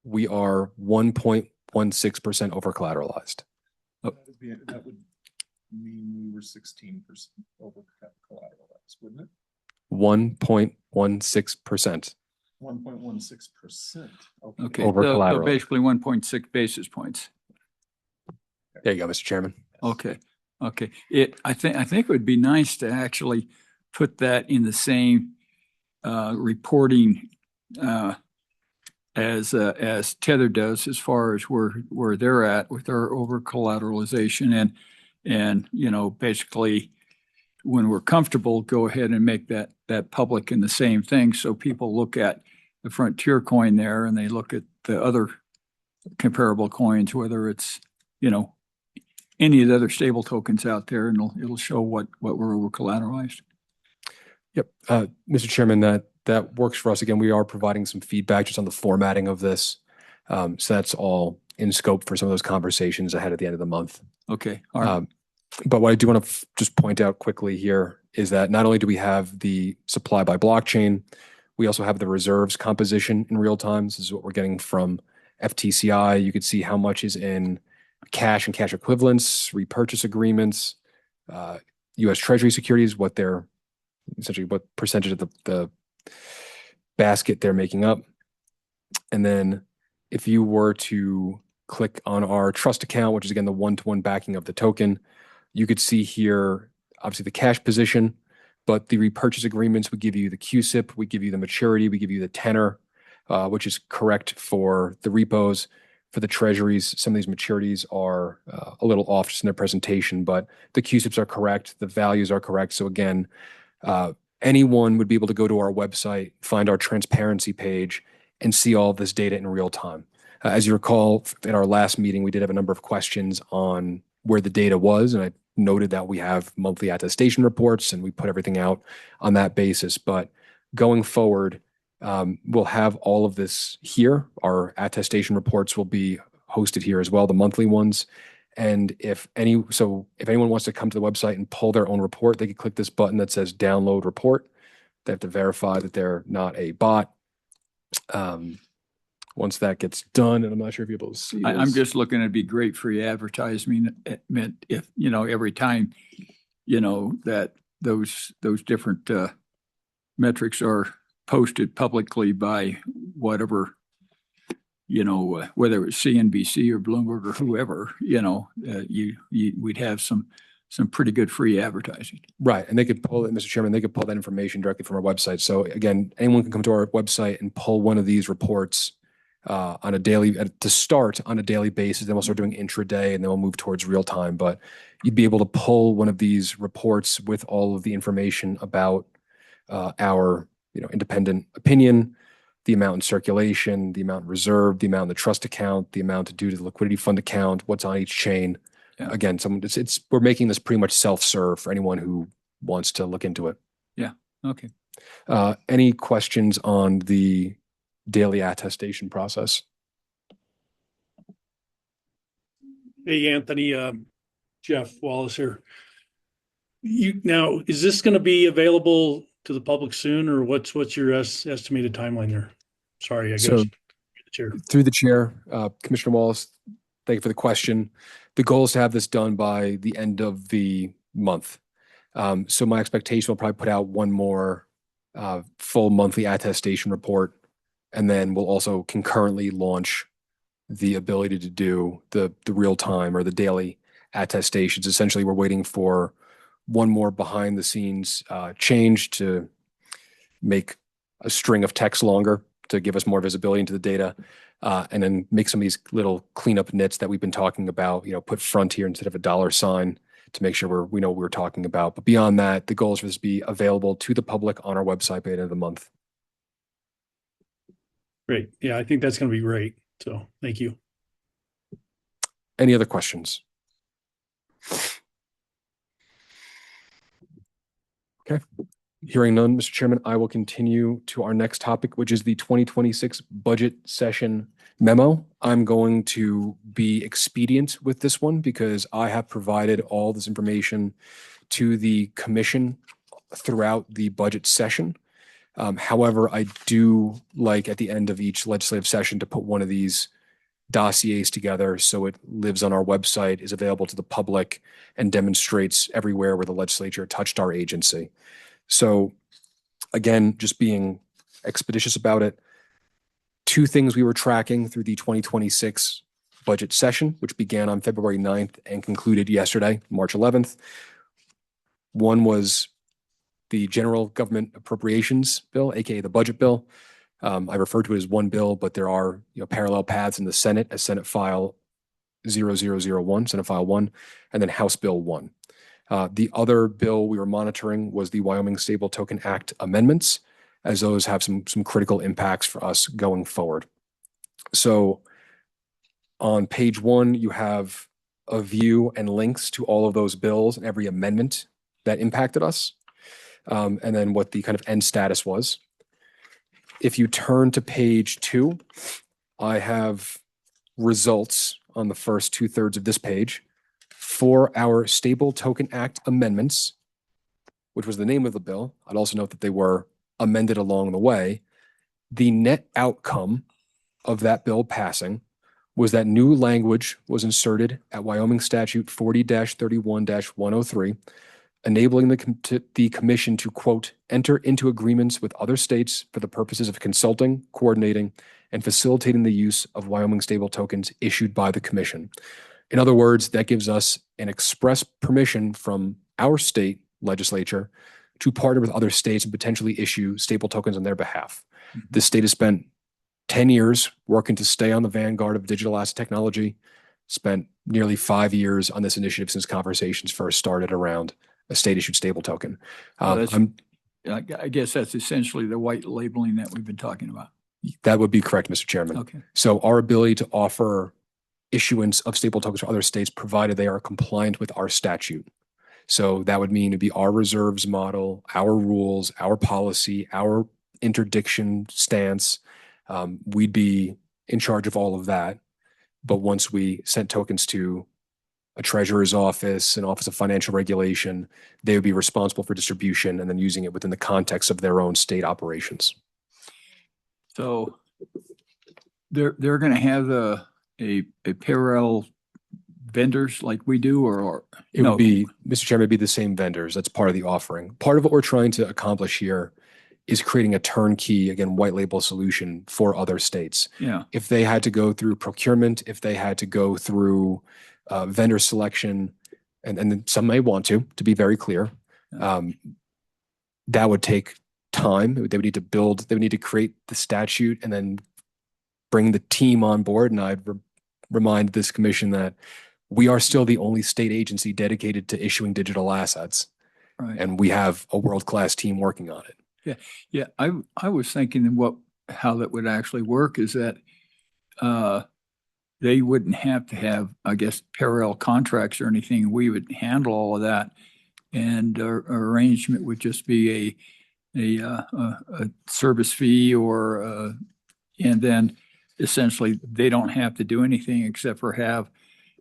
Speaker 2: We are 1.16% over collateralized.
Speaker 3: That would mean we were 16% over collateralized, wouldn't it?
Speaker 2: 1.16%.
Speaker 3: 1.16%.
Speaker 1: Okay.
Speaker 2: Over
Speaker 1: So
Speaker 2: collateral.
Speaker 1: basically 1.6 basis points.
Speaker 2: There you go, Mr. Chairman.
Speaker 1: Okay. Okay. I think it would be nice to actually put that in the same reporting as Tether does, as far as where they're at with their over collateralization, and basically when we're comfortable, go ahead and make that public in the same thing, so people look at the Frontier coin there and they look at the other comparable coins, whether it's any of the other stable tokens out there, and it'll show what we're over collateralized.
Speaker 2: Yep. Mr. Chairman, that works for us. Again, we are providing some feedback just on the formatting of this. So that's all in scope for some of those conversations ahead at the end of the month.
Speaker 1: Okay. All right.
Speaker 2: But what I do want to just point out quickly here is that not only do we have the supply by blockchain, We also have the reserves composition in real time. This is what we're getting from FTCI. You could see how much is in cash and cash equivalents, repurchase agreements, U.S. Treasury securities, what they're essentially what percentage of the basket they're making up. And then if you were to click on our trust account, which is again the one-to-one backing of the token, you could see here, obviously the cash position, but the repurchase agreements would give you the QSIP, we give you the maturity, we give you the tenor, which is correct for the repos. For the treasuries, some of these maturities are a little off just in their presentation, but the QSIPs are correct, the values are correct. So again, anyone would be able to go to our website, find our transparency page, and see all of this data in real time. As you recall, at our last meeting, we did have a number of questions on where the data was, and I noted that we have monthly attestation reports, and we put everything out on that basis. But going forward, we'll have all of this here. Our attestation reports will be hosted here as well, the monthly ones. And if anyone wants to come to the website and pull their own report, they can click this button that says download report. They have to verify that they're not a bot. Once that gets done, and I'm not sure if you're able to see
Speaker 1: I'm
Speaker 2: this.
Speaker 1: just looking, it'd be great free advertisement if, every time, that those different metrics are posted publicly by whatever, whether it's CNBC or Bloomberg or whoever, we'd have some pretty good free advertising.
Speaker 2: Right. And they could pull it, Mr. Chairman, they could pull that information directly from our website. So again, anyone can come to our website and pull one of these reports on a daily, to start on a daily basis. Then we'll start doing intraday and then we'll move towards real time. But you'd be able to pull one of these reports with all of the information about our independent opinion, the amount in circulation, the amount reserved, the amount in the trust account, the amount due to the liquidity fund account, what's on each chain.
Speaker 1: Yeah.
Speaker 2: Again, we're making this pretty much self-serve for anyone who wants to look into it.
Speaker 1: Yeah. Okay.
Speaker 2: Any questions on the daily attestation process?
Speaker 5: Hey, Anthony, Jeff Wallace here. Now, is this going to be available to the public soon, or what's your estimated timeline there? Sorry, I guess.
Speaker 2: So,
Speaker 5: the chair.
Speaker 2: Through the chair, Commissioner Wallace, thank you for the question. The goal is to have this done by the end of the month. So my expectation will probably put out one more full monthly attestation report, and then we'll also concurrently launch the ability to do the real time or the daily attestations. Essentially, we're waiting for one more behind the scenes change to make a string of text longer to give us more visibility into the data, and then make some of these little cleanup nits that we've been talking about, put frontier instead of a dollar sign to make sure we know what we're talking about. But beyond that, the goal is for this to be available to the public on our website by the end of the month.
Speaker 5: Great. Yeah, I think that's going to be great. So thank you.
Speaker 2: Any other questions? Okay. Hearing none, Mr. Chairman, I will continue to our next topic, which is the 2026 budget session memo. I'm going to be expedient with this one because I have provided all this information to the commission throughout the budget session. However, I do like at the end of each legislative session to put one of these dossiers together so it lives on our website, is available to the public, and demonstrates everywhere where the legislature touched our agency. So again, just being expeditious about it, two things we were tracking through the 2026 budget session, which began on February 9th and concluded yesterday, March 11th. One was the General Government Appropriations Bill, aka the budget bill. I refer to it as one bill, but there are parallel paths in the Senate as Senate File 0001, Senate File 1, and then House Bill 1. The other bill we were monitoring was the Wyoming Stable Token Act amendments, as those have some critical impacts for us going forward. So on page 1, you have a view and links to all of those bills and every amendment that impacted us, and then what the kind of end status was. If you turn to page 2, I have results on the first 2/3 of this page for our Stable Token Act amendments, which was the name of the bill. I'd also note that they were amended along the way. The net outcome of that bill passing was that new language was inserted at Wyoming Statute 40-31-103, enabling the commission to, quote, enter into agreements with other states for the purposes of consulting, coordinating, and facilitating the use of Wyoming stable tokens issued by the commission. In other words, that gives us an express permission from our state legislature to partner with other states and potentially issue stable tokens on their behalf. The state has spent 10 years working to stay on the vanguard of digital asset technology, spent nearly 5 years on this initiative since conversations first started around a state-issued stable token.
Speaker 1: I guess that's essentially the white labeling that we've been talking about.
Speaker 2: That would be correct, Mr. Chairman.
Speaker 1: Okay.
Speaker 2: So our ability to offer issuance of stable tokens for other states, provided they are compliant with our statute. So that would mean it'd be our reserves model, our rules, our policy, our interdiction stance. We'd be in charge of all of that. But once we sent tokens to a treasurer's office, an office of financial regulation, they would be responsible for distribution and then using it within the context of their own state operations.
Speaker 1: So they're going to have a parallel vendors like we do, or
Speaker 2: it would be, Mr. Chairman, it'd be the same vendors. That's part of the offering. Part of what we're trying to accomplish here is creating a turnkey, again, white label solution for other states.
Speaker 1: Yeah.
Speaker 2: If they had to go through procurement, if they had to go through vendor selection, and some may want to be very clear, that would take time. They would need to build, they would need to create the statute and then bring the team on board. And I'd remind this commission that we are still the only state agency dedicated to issuing digital assets.
Speaker 1: Right.
Speaker 2: And we have a world-class team working on it.
Speaker 1: Yeah. I was thinking how that would actually work is that they wouldn't have to have, I guess, parallel contracts or anything. We would handle all of that, and our arrangement would just be a service fee, and then essentially they don't have to do anything except for have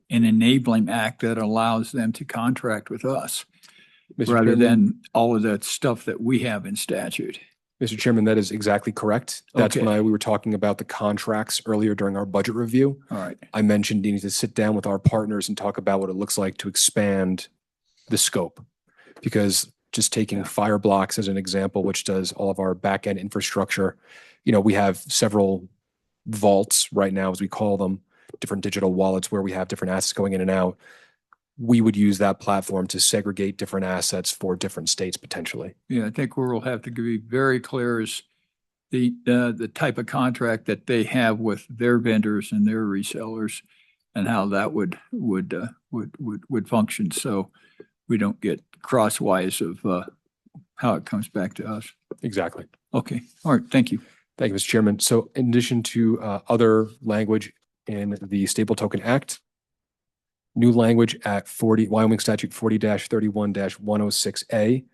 Speaker 1: an enabling act that allows them to contract with us,
Speaker 2: Mr.
Speaker 1: rather
Speaker 2: Chairman,
Speaker 1: than all of that stuff that we have in statute.
Speaker 2: Mr. Chairman, that is exactly correct. That's
Speaker 1: Okay.
Speaker 2: when we were talking about the contracts earlier during our budget review.
Speaker 1: All right.
Speaker 2: I mentioned needing to sit down with our partners and talk about what it looks like to expand the scope. Because just taking Fireblocks as an example, which does all of our back-end infrastructure, we have several vaults right now, as we call them, different digital wallets where we have different assets going in and out. We would use that platform to segregate different assets for different states potentially.
Speaker 1: Yeah, I think where we'll have to be very clear is the type of contract that they have with their vendors and their resellers, and how that would function. So we don't get crosswise of how it comes back to us.
Speaker 2: Exactly.
Speaker 1: Okay. All right. Thank you.
Speaker 2: Thank you, Mr. Chairman. So in addition to other language in the Stable Token Act, new language at Wyoming Statute 40-31-106A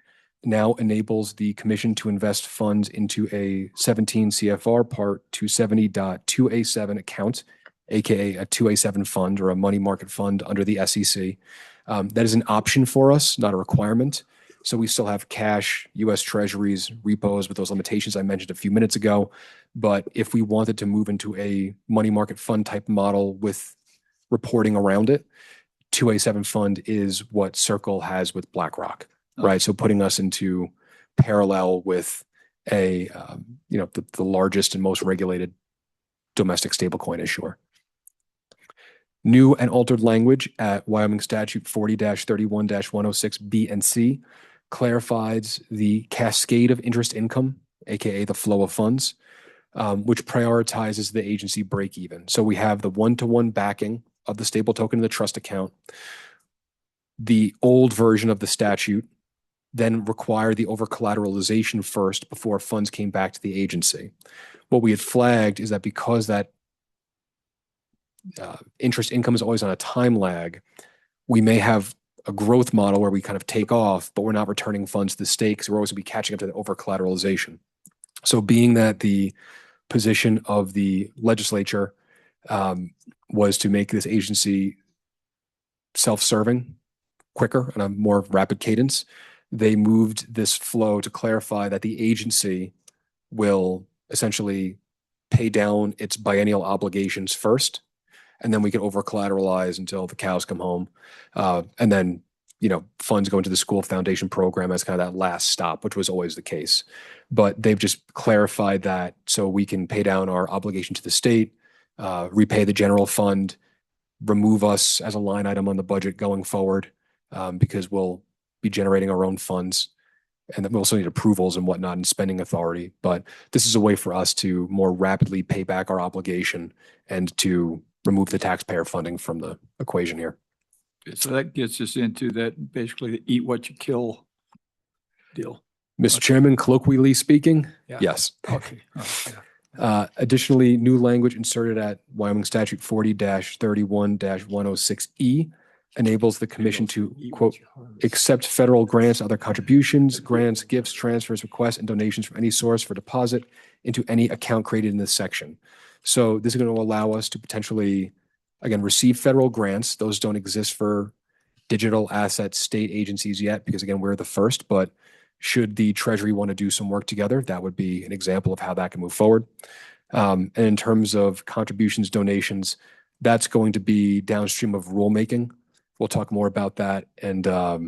Speaker 2: now enables the commission to invest funds into a 17 CFR Part 270.2A7 account, aka a 2A7 fund or a money market fund under the SEC. That is an option for us, not a requirement. So we still have cash, U.S. Treasuries, repos with those limitations I mentioned a few minutes ago. But if we wanted to move into a money market fund type model with reporting around it, 2A7 fund is what Circle has with BlackRock, right? So putting us into parallel with the largest and most regulated domestic stablecoin issuer. New and altered language at Wyoming Statute 40-31-106B and C clarifies the cascade of interest income, aka the flow of funds, which prioritizes the agency break even. So we have the one-to-one backing of the stable token in the trust account. The old version of the statute then required the over-collateralization first before funds came back to the agency. What we had flagged is that because that interest income is always on a time lag, we may have a growth model where we kind of take off, but we're not returning funds to the state because we're always going to be catching up to the over-collateralization. So being that the position of the legislature was to make this agency self-serving, quicker, on a more rapid cadence, they moved this flow to clarify that the agency will essentially pay down its biennial obligations first, and then we can over collateralize until the cows come home. And then, funds go into the school foundation program as kind of that last stop, which was always the case. But they've just clarified that so we can pay down our obligation to the state, repay the general fund, remove us as a line item on the budget going forward, because we'll be generating our own funds. And then we also need approvals and whatnot and spending authority. But this is a way for us to more rapidly pay back our obligation and to remove the taxpayer funding from the equation here.
Speaker 1: So that gets us into that basically the eat what you kill deal.
Speaker 2: Mr. Chairman, colloquially speaking,
Speaker 1: Yeah.
Speaker 2: yes.
Speaker 1: Okay. Yeah.
Speaker 2: Additionally, new language inserted at Wyoming Statute 40-31-106E enables the commission to, quote, accept federal grants, other contributions, grants, gifts, transfers, requests, and donations from any source for deposit into any account created in this section. So this is going to allow us to potentially, again, receive federal grants. Those don't exist for digital asset state agencies yet because, again, we're the first. But should the Treasury want to do some work together, that would be an example of how that can move forward. And in terms of contributions, donations, that's going to be downstream of rulemaking. We'll talk more about that and a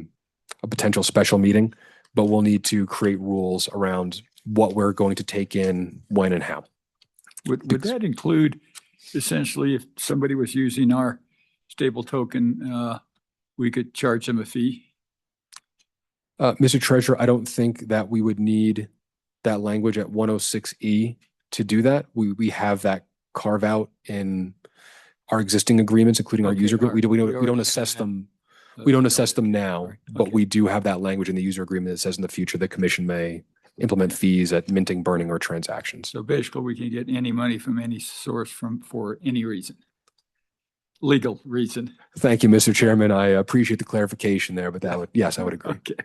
Speaker 2: potential special meeting, but we'll need to create rules around what we're going to take in, when, and how.
Speaker 1: Would that include essentially if somebody was using our stable token, we could charge them a fee?
Speaker 2: Mr. Treasurer, I don't think that we would need that language at 106E to do that. We have that carve out in our existing agreements, including our
Speaker 1: Okay,
Speaker 2: user group. We
Speaker 1: already
Speaker 2: don't
Speaker 1: have
Speaker 2: assess
Speaker 1: that.
Speaker 2: them. We don't assess them now,
Speaker 1: Sorry.
Speaker 2: but
Speaker 1: Okay.
Speaker 2: we do have that language in the user agreement that says in the future the commission may implement fees at minting, burning, or transactions.
Speaker 1: So basically we can get any money from any source for any reason. Legal reason.
Speaker 2: Thank you, Mr. Chairman. I appreciate the clarification there, but yes, I would agree.
Speaker 1: Okay.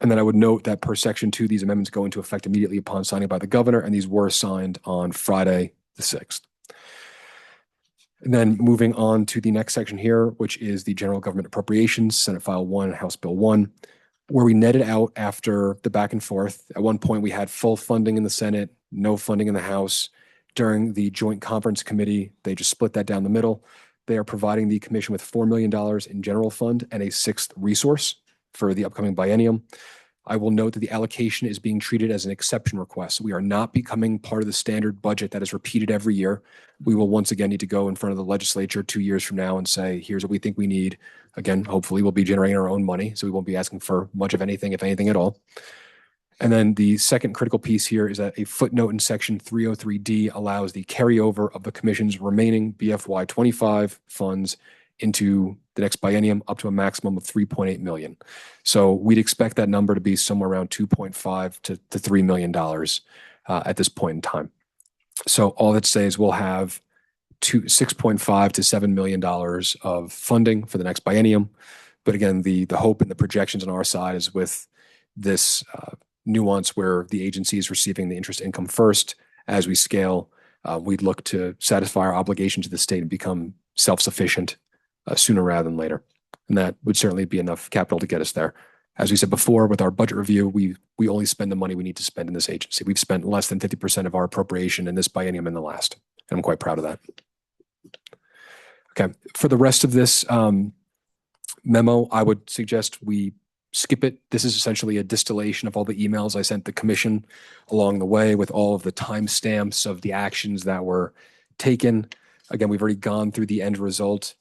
Speaker 2: And then I would note that per section 2, these amendments go into effect immediately upon signing by the governor, and these were signed on Friday, the 6th. And then moving on to the next section here, which is the general government appropriations, Senate File 1, House Bill 1, where we netted out after the back and forth. At one point, we had full funding in the Senate, no funding in the House. During the Joint Conference Committee, they just split that down the middle. They are providing the commission with $4 million in general fund and a 6th resource for the upcoming biennium. I will note that the allocation is being treated as an exception request. We are not becoming part of the standard budget that is repeated every year. We will once again need to go in front of the legislature 2 years from now and say, here's what we think we need. Again, hopefully we'll be generating our own money, so we won't be asking for much of anything, if anything at all. And then the second critical piece here is that a footnote in section 303D allows the carryover of the commission's remaining BFY 25 funds into the next biennium up to a maximum of 3.8 million. So we'd expect that number to be somewhere around 2.5 to $3 million at this point in time. So all that says we'll have $6.5 to $7 million of funding for the next biennium. But again, the hope and the projections on our side is with this nuance where the agency is receiving the interest income first. As we scale, we'd look to satisfy our obligation to the state and become self-sufficient sooner rather than later. And that would certainly be enough capital to get us there. As we said before, with our budget review, we only spend the money we need to spend in this agency. We've spent less than 50% of our appropriation in this biennium and the last. And I'm quite proud of that. Okay, for the rest of this memo, I would suggest we skip it. This is essentially a distillation of all the emails I sent the commission along the way with all of the timestamps of the actions that were taken. Again, we've already gone through the end result.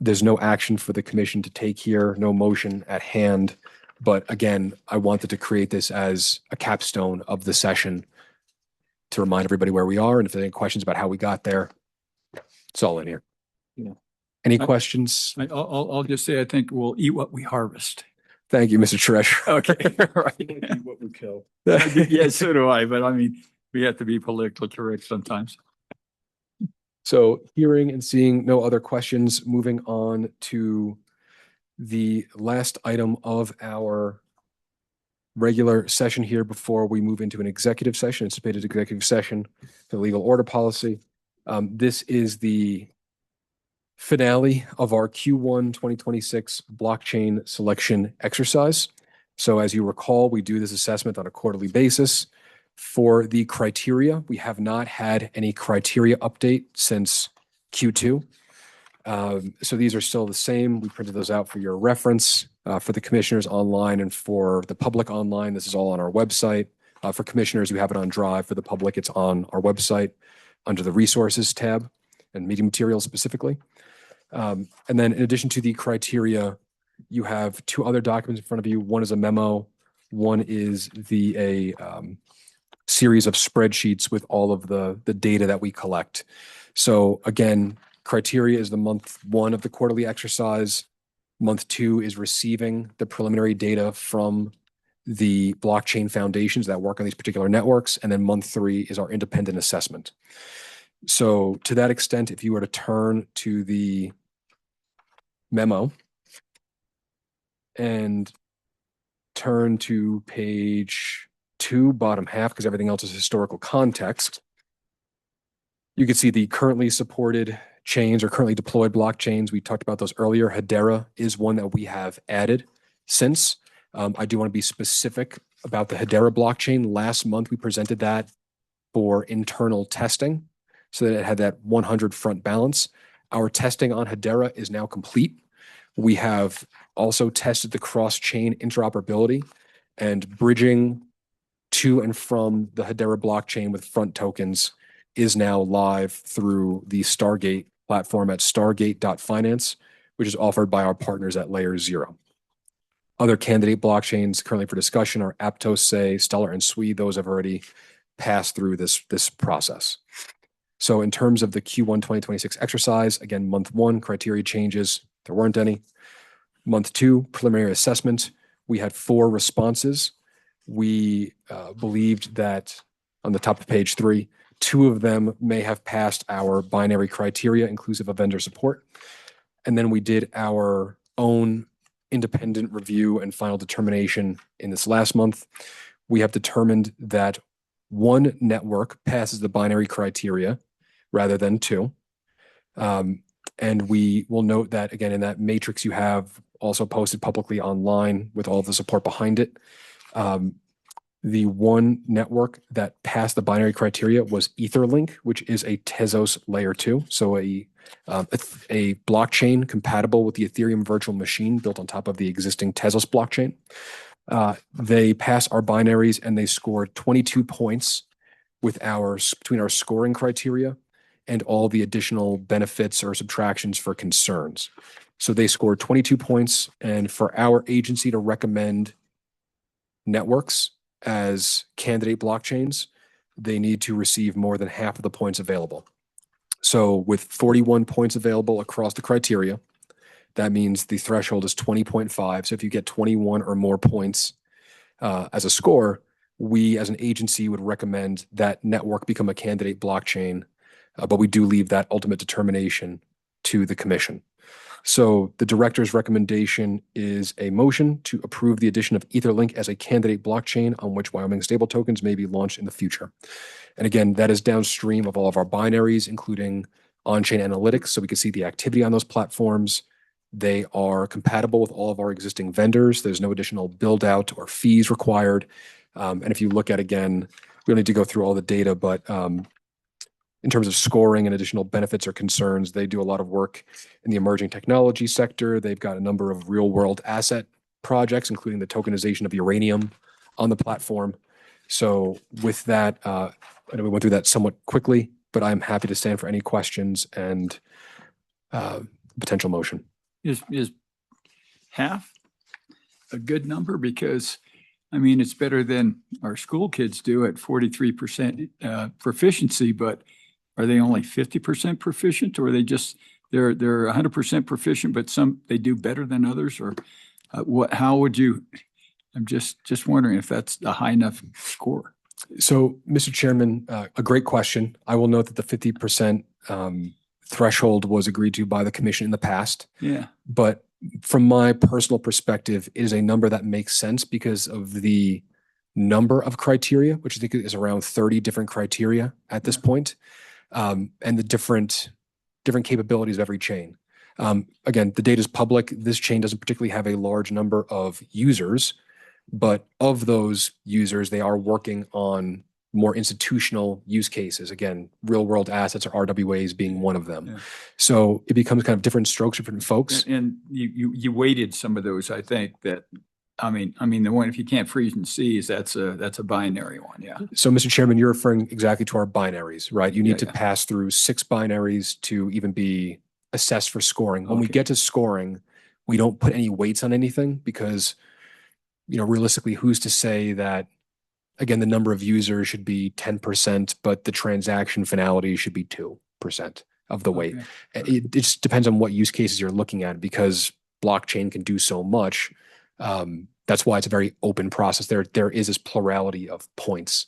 Speaker 2: There's no action for the commission to take here, no motion at hand. But again, I wanted to create this as a capstone of the session to remind everybody where we are. And if there's any questions about how we got there, it's all in here.
Speaker 1: Yeah.
Speaker 2: Any questions?
Speaker 1: I'll just say, I think we'll eat what we harvest.
Speaker 2: Thank you, Mr. Treasurer.
Speaker 1: Okay. Right.
Speaker 5: What we kill.
Speaker 1: Yes, so do I, but I mean, we have to be politically correct sometimes.
Speaker 2: So hearing and seeing no other questions, moving on to the last item of our regular session here before we move into an executive session, anticipated executive session for legal order policy. This is the finale of our Q1 2026 blockchain selection exercise. So as you recall, we do this assessment on a quarterly basis. For the criteria, we have not had any criteria update since Q2. So these are still the same. We printed those out for your reference for the commissioners online and for the public online. This is all on our website. For commissioners, you have it on Drive. For the public, it's on our website under the resources tab and meeting materials specifically. And then in addition to the criteria, you have two other documents in front of you. One is a memo. One is a series of spreadsheets with all of the data that we collect. So again, criteria is the month 1 of the quarterly exercise. Month 2 is receiving the preliminary data from the blockchain foundations that work on these particular networks. And then month 3 is our independent assessment. So to that extent, if you were to turn to the memo and turn to page 2, bottom half, because everything else is historical context, you can see the currently supported chains or currently deployed blockchains. We talked about those earlier. Hedera is one that we have added since. I do want to be specific about the Hedera blockchain. Last month, we presented that for internal testing so that it had that 100 front balance. Our testing on Hedera is now complete. We have also tested the cross-chain interoperability and bridging to and from the Hedera blockchain with front tokens is now live through the Stargate platform at stargate.finance, which is offered by our partners at Layer 0. Other candidate blockchains currently for discussion are Aptos, Say, Stellar, and Sui. Those have already passed through this process. So in terms of the Q1 2026 exercise, again, month 1, criteria changes, there weren't any. Month 2, preliminary assessment, we had 4 responses. We believed that on the top of page 3, 2 of them may have passed our binary criteria, inclusive of vendor support. And then we did our own independent review and final determination in this last month. We have determined that 1 network passes the binary criteria rather than 2. And we will note that, again, in that matrix you have also posted publicly online with all of the support behind it. The 1 network that passed the binary criteria was Etherlink, which is a Tezos layer 2. So a blockchain compatible with the Ethereum virtual machine built on top of the existing Tezos blockchain. They passed our binaries and they scored 22 points between our scoring criteria and all the additional benefits or subtractions for concerns. So they scored 22 points, and for our agency to recommend networks as candidate blockchains, they need to receive more than half of the points available. So with 41 points available across the criteria, that means the threshold is 20.5. So if you get 21 or more points as a score, we as an agency would recommend that network become a candidate blockchain, but we do leave that ultimate determination to the commission. So the director's recommendation is a motion to approve the addition of Etherlink as a candidate blockchain on which Wyoming stable tokens may be launched in the future. And again, that is downstream of all of our binaries, including on-chain analytics, so we can see the activity on those platforms. They are compatible with all of our existing vendors. There's no additional build out or fees required. And if you look at, again, we don't need to go through all the data, but in terms of scoring and additional benefits or concerns, they do a lot of work in the emerging technology sector. They've got a number of real world asset projects, including the tokenization of uranium on the platform. So with that, I know we went through that somewhat quickly, but I'm happy to stand for any questions and potential motion.
Speaker 1: Is half a good number? Because I mean, it's better than our school kids do at 43% proficiency, but are they only 50% proficient, or are they just they're 100% proficient, but they do better than others? Or how would you? I'm just wondering if that's a high enough score.
Speaker 2: So, Mr. Chairman, a great question. I will note that the 50% threshold was agreed to by the commission in the past.
Speaker 1: Yeah.
Speaker 2: But from my personal perspective, it is a number that makes sense because of the number of criteria, which I think is around 30 different criteria at this point, and the different capabilities of every chain. Again, the data is public. This chain doesn't particularly have a large number of users, But of those users, they are working on more institutional use cases. Again, real world assets or RWAs being one of them.
Speaker 1: Yeah.
Speaker 2: So it becomes kind of different strokes for different folks.
Speaker 1: And you weighted some of those, I think that, I mean, the one, if you can't freeze and seize, that's a binary one. Yeah.
Speaker 2: So, Mr. Chairman, you're referring exactly to our binaries, right? You need to
Speaker 1: Yeah.
Speaker 2: pass through 6 binaries to even be assessed for scoring. When we
Speaker 1: Okay.
Speaker 2: get to scoring, we don't put any weights on anything because, realistically, who's to say that, again, the number of users should be 10%, but the transaction finality should be 2% of the weight.
Speaker 1: Okay.
Speaker 2: It just depends on what use cases you're looking at because blockchain can do so much. That's why it's a very open process. There is this plurality of points.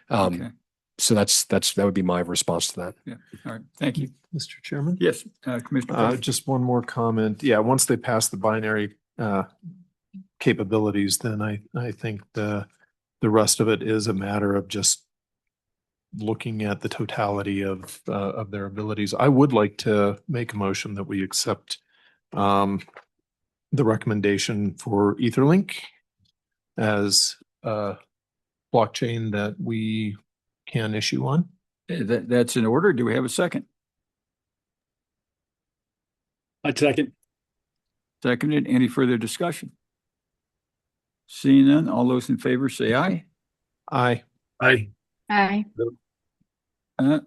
Speaker 1: Okay.
Speaker 2: So that would be my response to that.
Speaker 1: Yeah. All right. Thank you.
Speaker 3: Mr. Chairman?
Speaker 1: Yes, Commissioner. Brown.
Speaker 3: Just one more comment. Yeah, once they pass the binary capabilities, then I think the rest of it is a matter of just looking at the totality of their abilities. I would like to make a motion that we accept the recommendation for Etherlink as a blockchain that we can issue on.
Speaker 1: That's in order. Do we have a second?
Speaker 5: I second.
Speaker 1: Seconded. Any further discussion? Seeing none, all those in favor say aye.
Speaker 3: Aye.
Speaker 5: Aye.
Speaker 4: Aye.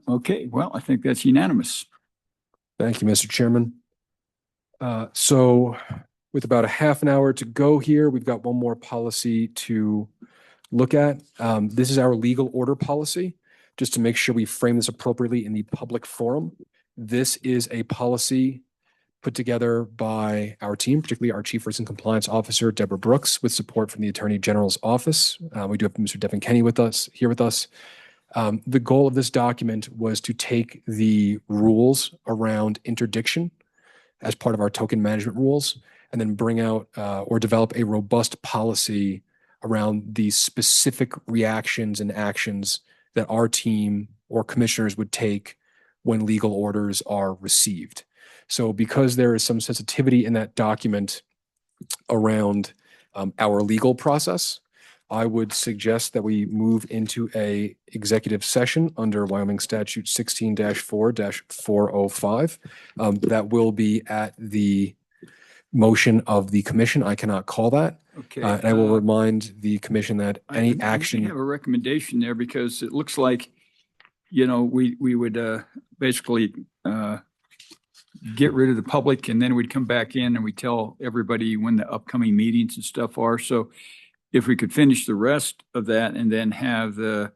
Speaker 1: Okay, well, I think that's unanimous.
Speaker 2: Thank you, Mr. Chairman. So with about a half an hour to go here, we've got one more policy to look at. This is our legal order policy, just to make sure we frame this appropriately in the public forum. This is a policy put together by our team, particularly our Chief Risk and Compliance Officer, Deborah Brooks, with support from the Attorney General's office. We do have Mr. Devin Kenny with us. The goal of this document was to take the rules around interdiction as part of our token management rules, and then bring out or develop a robust policy around the specific reactions and actions that our team or commissioners would take when legal orders are received. So because there is some sensitivity in that document around our legal process, I would suggest that we move into a executive session under Wyoming Statute 16-4-405. That will be at the motion of the commission. I cannot call that.
Speaker 1: Okay.
Speaker 2: And I will remind the commission that any
Speaker 1: I
Speaker 2: action.
Speaker 1: have a recommendation there because it looks like, we would basically get rid of the public and then we'd come back in and we tell everybody when the upcoming meetings and stuff are. So if we could finish the rest of that and then have the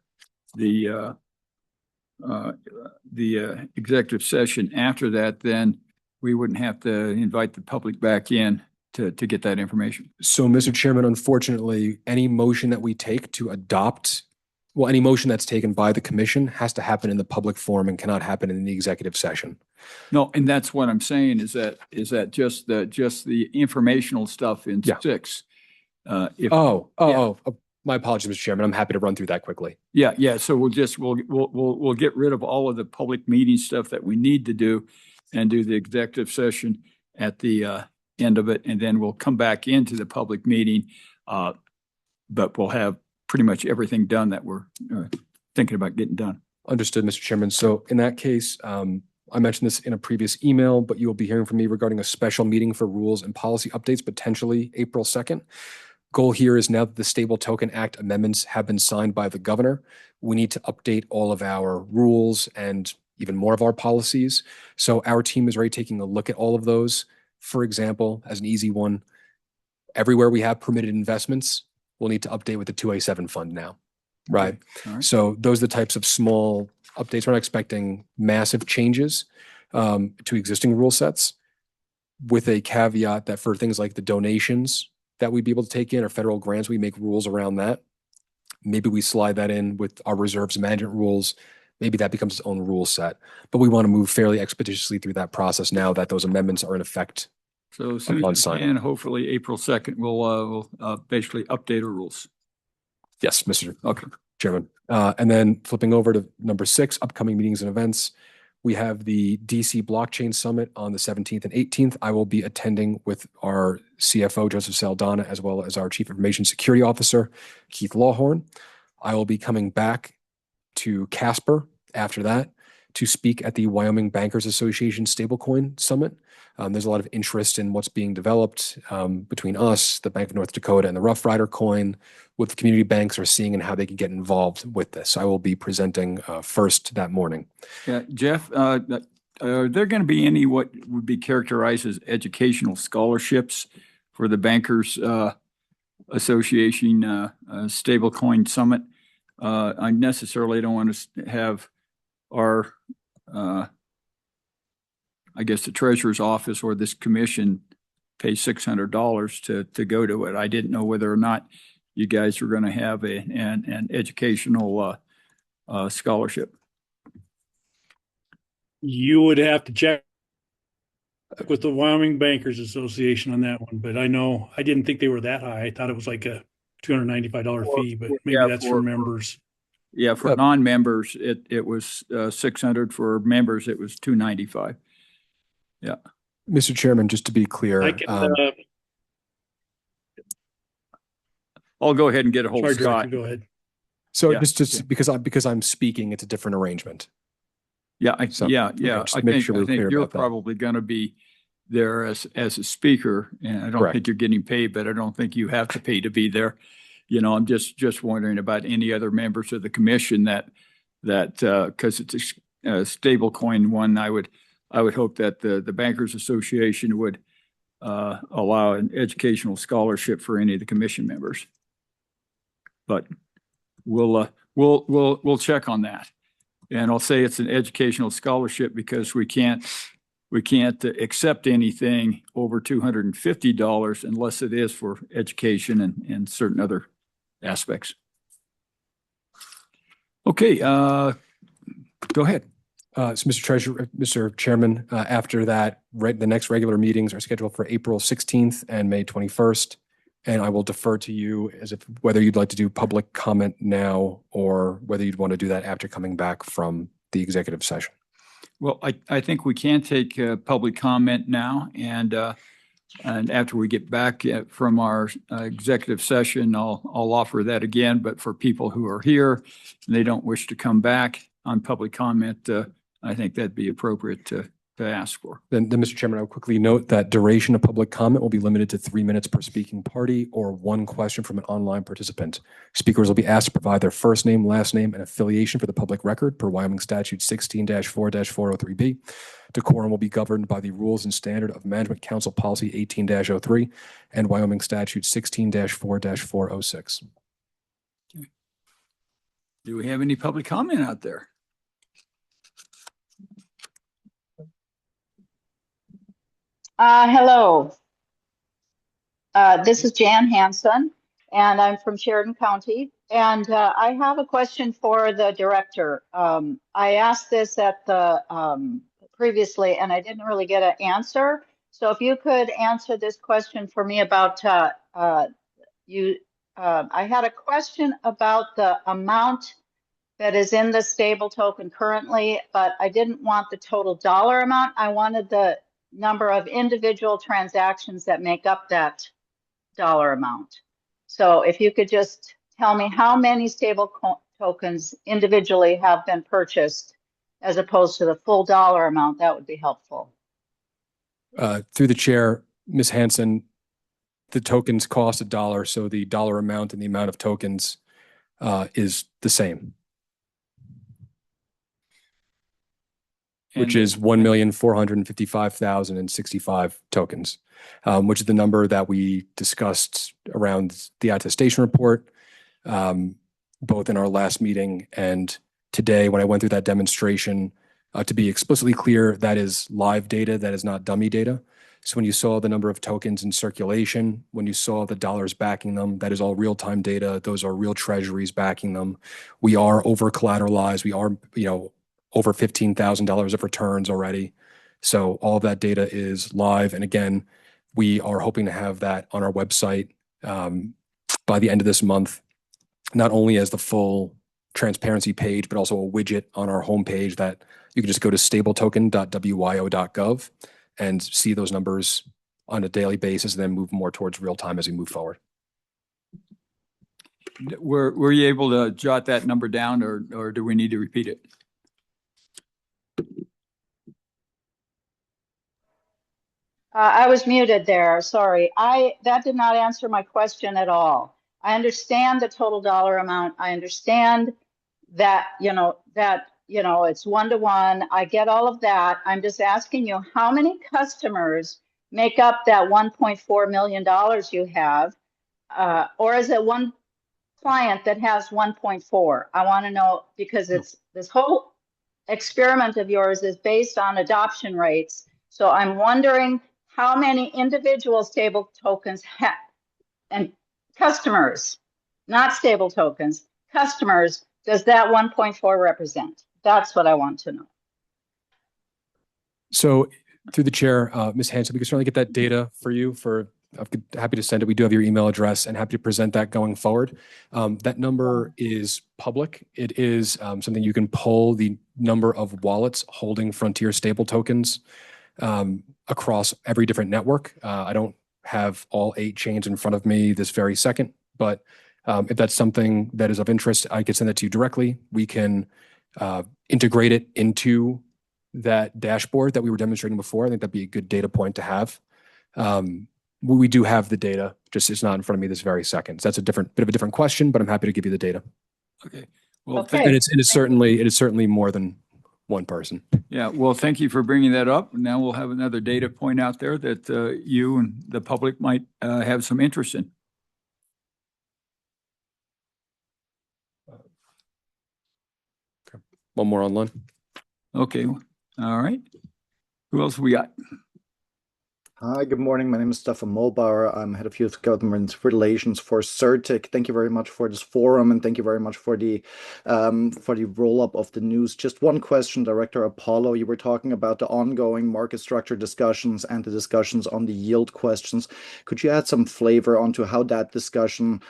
Speaker 1: executive session after that, then we wouldn't have to invite the public back in to get that information.
Speaker 2: So, Mr. Chairman, unfortunately, any motion that we take to adopt, any motion that's taken by the commission has to happen in the public forum and cannot happen in the executive session.
Speaker 1: No, and that's what I'm saying is that just the informational stuff in
Speaker 2: Yeah.
Speaker 1: 6.
Speaker 2: My apologies, Mr. Chairman. I'm happy to run through that quickly.
Speaker 1: Yeah. So we'll get rid of all of the public meeting stuff that we need to do and do the executive session at the end of it. And then we'll come back into the public meeting. But we'll have pretty much everything done that we're thinking about getting done.
Speaker 2: Understood, Mr. Chairman. So in that case, I mentioned this in a previous email, but you will be hearing from me regarding a special meeting for rules and policy updates, potentially April 2nd. Goal here is now that the Stable Token Act amendments have been signed by the governor, we need to update all of our rules and even more of our policies. So our team is already taking a look at all of those. For example, as an easy one, everywhere we have permitted investments, we'll need to update with the 2A7 fund now, right?
Speaker 1: All right.
Speaker 2: So those are the types of small updates. We're not expecting massive changes to existing rule sets, with a caveat that for things like the donations that we'd be able to take in or federal grants, we make rules around that. Maybe we slide that in with our reserves management rules. Maybe that becomes its own rule set. But we want to move fairly expeditiously through that process now that those amendments are in effect.
Speaker 1: So as soon
Speaker 2: Upon
Speaker 1: as we
Speaker 2: signing.
Speaker 1: can, hopefully April 2nd, we'll basically update our rules.
Speaker 2: Yes, Mr.
Speaker 1: Okay.
Speaker 2: Chairman. And then flipping over to number 6, upcoming meetings and events. We have the DC Blockchain Summit on the 17th and 18th. I will be attending with our CFO, Joseph Saldana, as well as our Chief Information Security Officer, Keith Lawhorn. I will be coming back to Casper after that to speak at the Wyoming Bankers Association Stablecoin Summit. There's a lot of interest in what's being developed between us, the Bank of North Dakota, and the Rough Rider coin, what the community banks are seeing and how they can get involved with this. I will be presenting first that morning.
Speaker 1: Yeah, Jeff, are there going to be any what would be characterized as educational scholarships for the Bankers Association Stablecoin Summit? I necessarily don't want to have our, I guess, the treasurer's office or this commission pay $600 to go to it. I didn't know whether or not you guys were going to have an educational scholarship.
Speaker 5: You would have to check with the Wyoming Bankers Association on that one, but I didn't think they were that high. I thought it was like a $295 fee, but maybe that's for members.
Speaker 1: Yeah, for non-members, it was 600. For members, it was 295. Yeah.
Speaker 2: Mr. Chairman, just to be clear,
Speaker 5: I can,
Speaker 1: I'll go ahead and get a hold of
Speaker 5: Director,
Speaker 1: Scott.
Speaker 5: go ahead.
Speaker 2: so
Speaker 1: Yeah.
Speaker 2: just because I'm speaking, it's a different arrangement.
Speaker 1: Yeah,
Speaker 2: So,
Speaker 1: yeah.
Speaker 2: just
Speaker 1: I
Speaker 2: make
Speaker 1: think,
Speaker 2: sure we're
Speaker 1: I think
Speaker 2: clear
Speaker 1: you're
Speaker 2: about that.
Speaker 1: probably going to be there as a speaker, and I don't
Speaker 2: Correct.
Speaker 1: think you're getting paid, but I don't think you have to pay to be there. You know, I'm just wondering about any other members of the commission that because it's a stable coin one, I would hope that the Bankers Association would allow an educational scholarship for any of the commission members. But we'll check on that. And I'll say it's an educational scholarship because we can't accept anything over $250 unless it is for education and certain other aspects. Okay, go ahead.
Speaker 2: So Mr. Chairman, after that, the next regular meetings are scheduled for April 16th and May 21st. And I will defer to you as if whether you'd like to do public comment now or whether you'd want to do that after coming back from the executive session.
Speaker 1: Well, I think we can take public comment now, and after we get back from our executive session, I'll offer that again. But for people who are here and they don't wish to come back on public comment, I think that'd be appropriate to ask for.
Speaker 2: Then, Mr. Chairman, I will quickly note that duration of public comment will be limited to 3 minutes per speaking party or one question from an online participant. Speakers will be asked to provide their first name, last name, and affiliation for the public record per Wyoming Statute 16-4-403B. Decorum will be governed by the Rules and Standard of Management Council Policy 18-03 and Wyoming Statute 16-4-406.
Speaker 1: Do we have any public comment out there?
Speaker 6: Hello. This is Jan Hansen, and I'm from Sheridan County. And I have a question for the director. I asked this at the previously, and I didn't really get an answer. So if you could answer this question for me about I had a question about the amount that is in the stable token currently, but I didn't want the total dollar amount. I wanted the number of individual transactions that make up that dollar amount. So if you could just tell me how many stable tokens individually have been purchased as opposed to the full dollar amount, that would be helpful.
Speaker 2: Through the chair, Ms. Hansen, the tokens cost $1, so the dollar amount and the amount of tokens is the same, which is 1,455,065 tokens, which is the number that we discussed around the attestation report, both in our last meeting and today when I went through that demonstration. To be explicitly clear, that is live data, that is not dummy data. So when you saw the number of tokens in circulation, when you saw the dollars backing them, that is all real-time data. Those are real treasuries backing them. We are over collateralized. We are, over $15,000 of returns already. So all of that data is live. And again, we are hoping to have that on our website by the end of this month, not only as the full transparency page, but also a widget on our homepage that You can just go to stabletoken.wyo.gov and see those numbers on a daily basis, and then move more towards real time as we move forward.
Speaker 1: Were you able to jot that number down, or do we need to repeat it?
Speaker 6: I was muted there. Sorry. That did not answer my question at all. I understand the total dollar amount. I understand that, it's 1-to-1. I get all of that. I'm just asking you, how many customers make up that $1.4 million you have? Or is it one client that has 1.4? I want to know, because this whole experiment of yours is based on adoption rates. So I'm wondering how many individual stable tokens and customers, not stable tokens, customers, does that 1.4 represent? That's what I want to know.
Speaker 2: So through the chair, Ms. Hanson, we can certainly get that data for you. I'm happy to send it. We do have your email address and happy to present that going forward. That number is public. It is something you can pull the number of wallets holding Frontier stable tokens across every different network. I don't have all 8 chains in front of me this very second, but if that's something that is of interest, I could send that to you directly. We can integrate it into that dashboard that we were demonstrating before. I think that'd be a good data point to have. We do have the data, just it's not in front of me this very second. So that's a bit of a different question, but I'm happy to give you the data.
Speaker 1: Okay. Well,
Speaker 6: Okay.
Speaker 2: And it is certainly more than one person.
Speaker 1: yeah, well, thank you for bringing that up. Now we'll have another data point out there that you and the public might have some interest in.
Speaker 2: One more online.
Speaker 1: Okay, all right. Who else we got?
Speaker 7: Hi, good morning. My name is Stefan Molbauer. I'm head of youth government relations for CERTIC. Thank you very much for this forum, and thank you very much for the roll-up of the news. Just one question, Director Apollo. You were talking about the ongoing market structure discussions and the discussions on the yield questions. Could you add some flavor onto how that discussion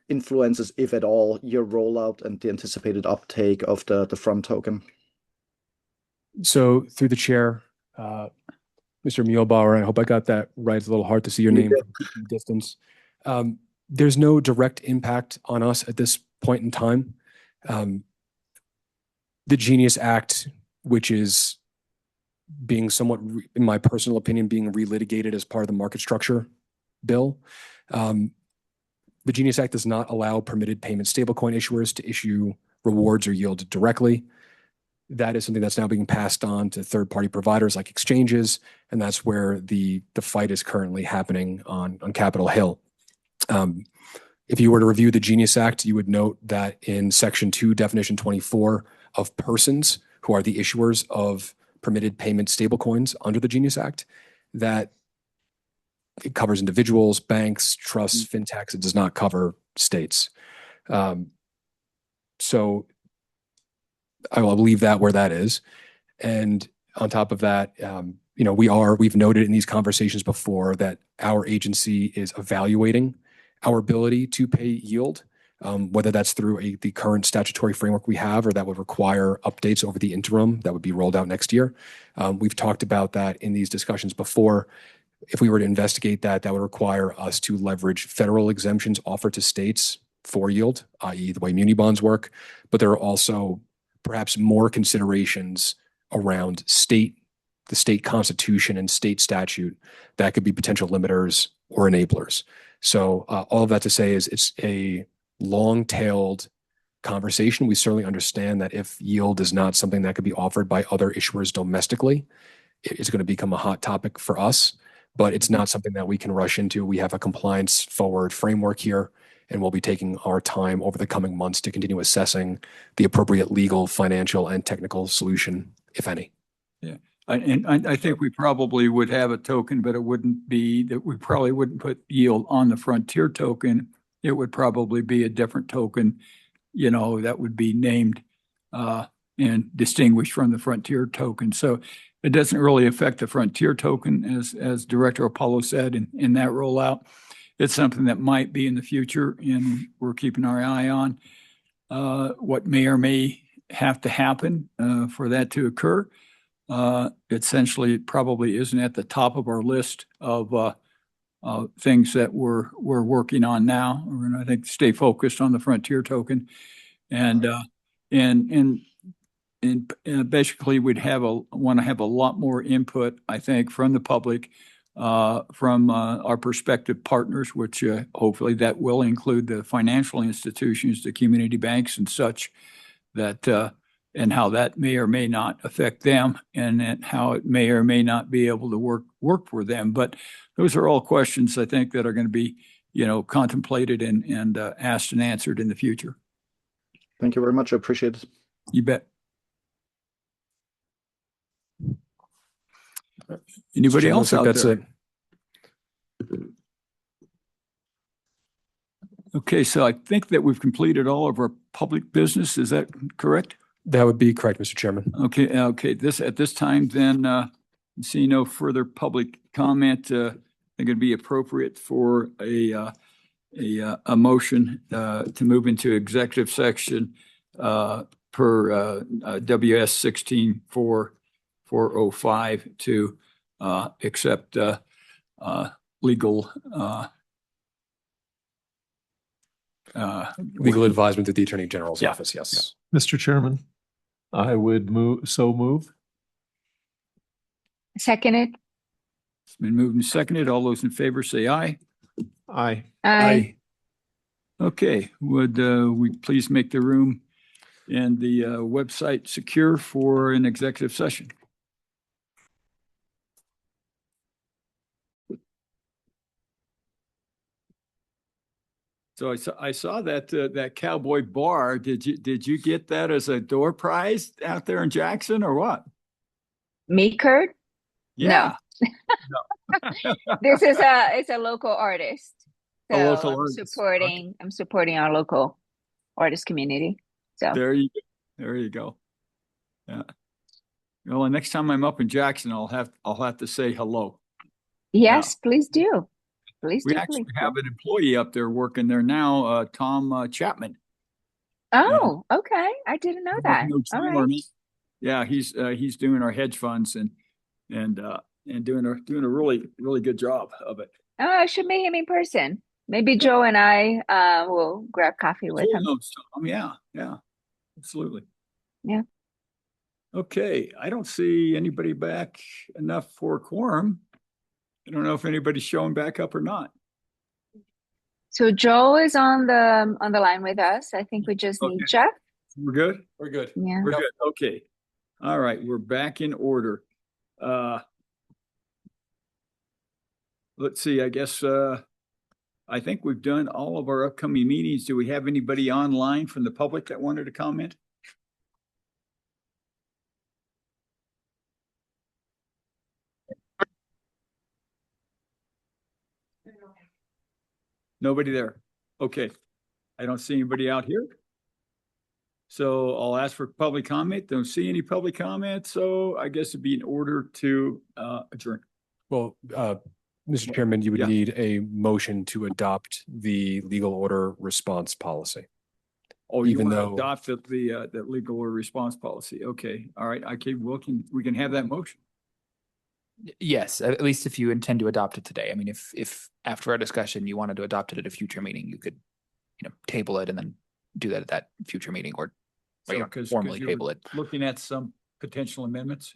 Speaker 7: influences, if at all, your rollout and the anticipated uptake of the front token?
Speaker 2: So through the chair, Mr. Muehlbauer, I hope I got that right. It's a little hard to see your name from a distance. There's no direct impact on us at this point in time. The Genius Act, which is being somewhat, in my personal opinion, being relitigated as part of the market structure bill. The Genius Act does not allow permitted payment stablecoin issuers to issue rewards or yield directly. That is something that's now being passed on to third-party providers like exchanges, and that's where the fight is currently happening on Capitol Hill. If you were to review the Genius Act, you would note that in Section 2, Definition 24 of persons who are the issuers of permitted payment stablecoins under the Genius Act, that it covers individuals, banks, trusts, fintechs. It does not cover states. So I will leave that where that is. And on top of that, we've noted in these conversations before that our agency is evaluating our ability to pay yield, whether that's through the current statutory framework we have, or that would require updates over the interim that would be rolled out next year. We've talked about that in these discussions before. If we were to investigate that, that would require us to leverage federal exemptions offered to states for yield, i.e. the way muni bonds work. But there are also perhaps more considerations around the state constitution and state statute that could be potential limiters or enablers. So all of that to say is it's a long-tailed conversation. We certainly understand that if yield is not something that could be offered by other issuers domestically, it's going to become a hot topic for us, but it's not something that we can rush into. We have a compliance forward framework here, and we'll be taking our time over the coming months to continue assessing the appropriate legal, financial, and technical solution, if any.
Speaker 1: Yeah, and I think we probably would have a token, but it wouldn't be that we probably wouldn't put yield on the Frontier token. It would probably be a different token, that would be named and distinguished from the Frontier token. So it doesn't really affect the Frontier token, as Director Apollo said in that rollout. It's something that might be in the future, and we're keeping our eye on what may or may have to happen for that to occur. Essentially, it probably isn't at the top of our list of things that we're working on now. We're gonna, I think, stay focused on the Frontier token, and basically we'd want to have a lot more input, I think, from the public, from our prospective partners, which hopefully that will include the financial institutions, the community banks and such, that and how that may or may not affect them, and how it may or may not be able to work for them. But those are all questions, I think, that are going to be, contemplated and asked and answered in the future.
Speaker 7: Thank you very much. I appreciate it.
Speaker 1: You bet. Anybody else out there? Okay, so I think that we've completed all of our public business. Is that correct?
Speaker 2: That would be correct, Mr. Chairman.
Speaker 1: Okay. At this time, then, see no further public comment. I think it'd be appropriate for a motion to move into executive section per WS 16-405 to accept legal
Speaker 2: Legal advisement of the Attorney General's
Speaker 1: Yeah.
Speaker 2: office, yes.
Speaker 3: Mr. Chairman, I would move.
Speaker 4: Seconded.
Speaker 1: It's been moved and seconded. All those in favor say aye.
Speaker 3: Aye.
Speaker 4: Aye.
Speaker 1: Okay, would we please make the room and the website secure for an executive session? So I saw that that cowboy bar. Did you get that as a door prize out there in Jackson or what?
Speaker 4: Me, Kurt?
Speaker 1: Yeah.
Speaker 4: This is it's a local artist.
Speaker 1: A
Speaker 4: So
Speaker 1: local
Speaker 4: I'm
Speaker 1: artist.
Speaker 4: I'm supporting our local artist community. So
Speaker 1: There you go. Yeah. Well, the next time I'm up in Jackson, I'll have to say hello.
Speaker 4: yes, please do. Please
Speaker 1: We
Speaker 4: do.
Speaker 1: actually
Speaker 4: please
Speaker 1: have
Speaker 4: do.
Speaker 1: an employee up there working there now, Tom Chapman.
Speaker 4: Oh, okay. I didn't know that.
Speaker 1: No
Speaker 4: All
Speaker 1: Tom
Speaker 4: right.
Speaker 1: or me. Yeah, he's doing our hedge funds and doing a really good job of it.
Speaker 4: Oh, I should meet him in person. Maybe Joe and I will grab coffee with
Speaker 1: Joel
Speaker 4: him.
Speaker 1: knows Tom. Yeah, absolutely.
Speaker 4: Yeah.
Speaker 1: Okay, I don't see anybody back enough for a quorum. I don't know if anybody's showing back up or not.
Speaker 4: So Joe is on the line with us. I think we just need
Speaker 1: Okay.
Speaker 4: Jeff.
Speaker 1: We're good?
Speaker 2: We're good.
Speaker 4: Yeah.
Speaker 1: We're good. Okay. All right, we're back in order. Let's see, I guess I think we've done all of our upcoming meetings. Do we have anybody online from the public that wanted to comment? Nobody there. Okay. I don't see anybody out here. So I'll ask for public comment. Don't see any public comment. So I guess it'd be in order to adjourn.
Speaker 2: Well, Mr. Chairman, you would
Speaker 1: Yeah.
Speaker 2: need a motion to adopt the legal order response policy.
Speaker 1: Oh, you
Speaker 2: Even
Speaker 1: want to
Speaker 2: though-
Speaker 1: adopt the legal or response policy. Okay. All right. Okay. We can have that motion.
Speaker 8: Yes, at least if you intend to adopt it today. I mean, if after our discussion you wanted to adopt it at a future meeting, you could, table it and then do that at that future meeting or
Speaker 1: So, 'cause
Speaker 8: formally
Speaker 1: you were
Speaker 8: table it.
Speaker 1: Looking at some potential amendments.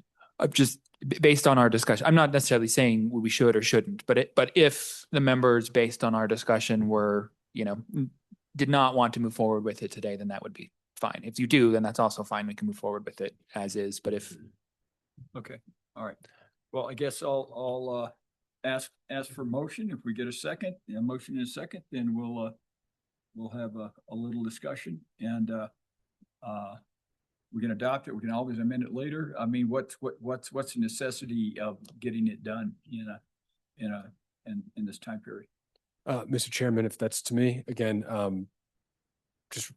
Speaker 8: Just based on our discussion, I'm not necessarily saying we should or shouldn't, but if the members based on our discussion were, did not want to move forward with it today, then that would be fine. If you do, then that's also fine. We can move forward with it as is. But if
Speaker 1: Okay. All right. Well, I guess I'll ask for motion. If we get a second, a motion in a second, then we'll have a little discussion and we can adopt it. We can always amend it later. I mean, what's the necessity of getting it done in this time period?
Speaker 2: Mr. Chairman, if that's to me, again, just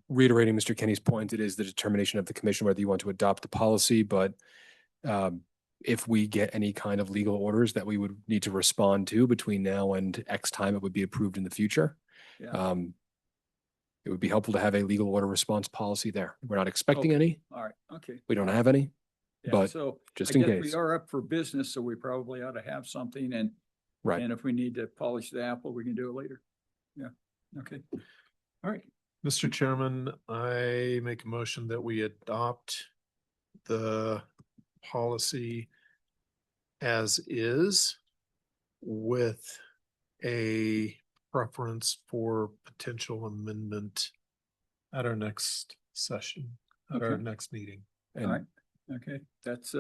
Speaker 2: reiterating Mr. Kenny's point, it is the determination of the commission whether you want to adopt the policy, but if we get any kind of legal orders that we would need to respond to between now and X time, it would be approved in the future.
Speaker 1: Yeah.
Speaker 2: it would be helpful to have a legal order response policy there. We're not expecting
Speaker 1: Okay.
Speaker 2: any.
Speaker 1: All right, okay.
Speaker 2: We don't have any.
Speaker 1: Yeah,
Speaker 2: but
Speaker 1: so
Speaker 2: just
Speaker 1: I
Speaker 2: in
Speaker 1: guess
Speaker 2: case.
Speaker 1: we are up for business, so we probably ought to have something and
Speaker 2: Right.
Speaker 1: and if we need to polish the apple, we can do it later. Yeah, okay. All right,
Speaker 3: Mr. Chairman, I make a motion that we adopt the policy as is with a preference for potential amendment at our next session, at our
Speaker 1: Okay.
Speaker 3: next meeting.
Speaker 1: all
Speaker 2: And
Speaker 1: right, okay, that's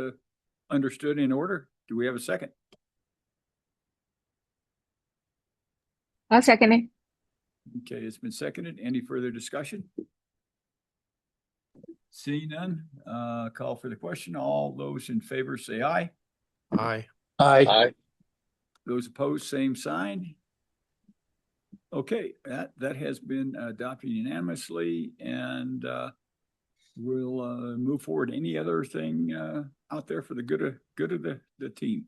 Speaker 1: understood in order. Do we have a second?
Speaker 4: I'll second it.
Speaker 1: Okay, it's been seconded. Any further discussion? Seeing none, call for the question. All those in favor say aye.
Speaker 3: Aye.
Speaker 8: Aye.
Speaker 1: Those opposed, same sign. Okay, that has been adopted unanimously and we'll move forward. Any other thing out there for the good of the team?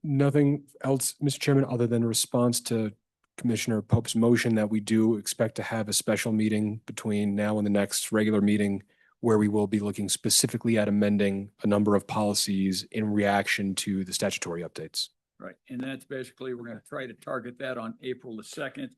Speaker 2: Nothing else, Mr. Chairman, other than response to Commissioner Pope's motion that we do expect to have a special meeting between now and the next regular meeting where we will be looking specifically at amending a number of policies in reaction to the statutory updates.
Speaker 1: Right, and that's basically, we're gonna try to target that on April the 2nd.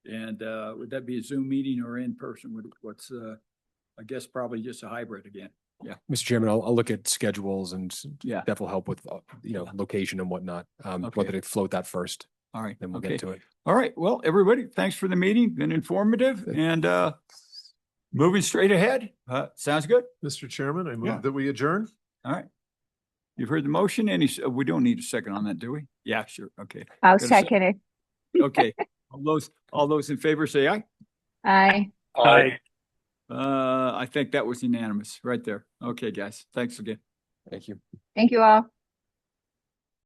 Speaker 1: And would that be a Zoom meeting or in person? What's I guess probably just a hybrid again. Yeah.
Speaker 2: Mr. Chairman, I'll look at schedules and
Speaker 1: Yeah.
Speaker 2: that will help with, location and whatnot.
Speaker 1: Okay.
Speaker 2: Whether to float that first,
Speaker 1: All right,
Speaker 2: then we'll
Speaker 1: okay.
Speaker 2: get to it.
Speaker 1: All right, well, everybody, thanks for the meeting, been informative and moving straight ahead. Sounds good.
Speaker 3: Mr. Chairman, I
Speaker 1: Yeah.
Speaker 3: move that we adjourn.
Speaker 1: All right. You've heard the motion. We don't need a second on that, do we? Yeah, sure. Okay.
Speaker 4: I'll
Speaker 1: Got a sec-
Speaker 4: second it.
Speaker 1: Okay. All those in favor say aye.
Speaker 4: Aye.
Speaker 5: Aye.
Speaker 1: I think that was unanimous right there. Okay, guys. Thanks again.
Speaker 2: Thank you.
Speaker 4: Thank you all.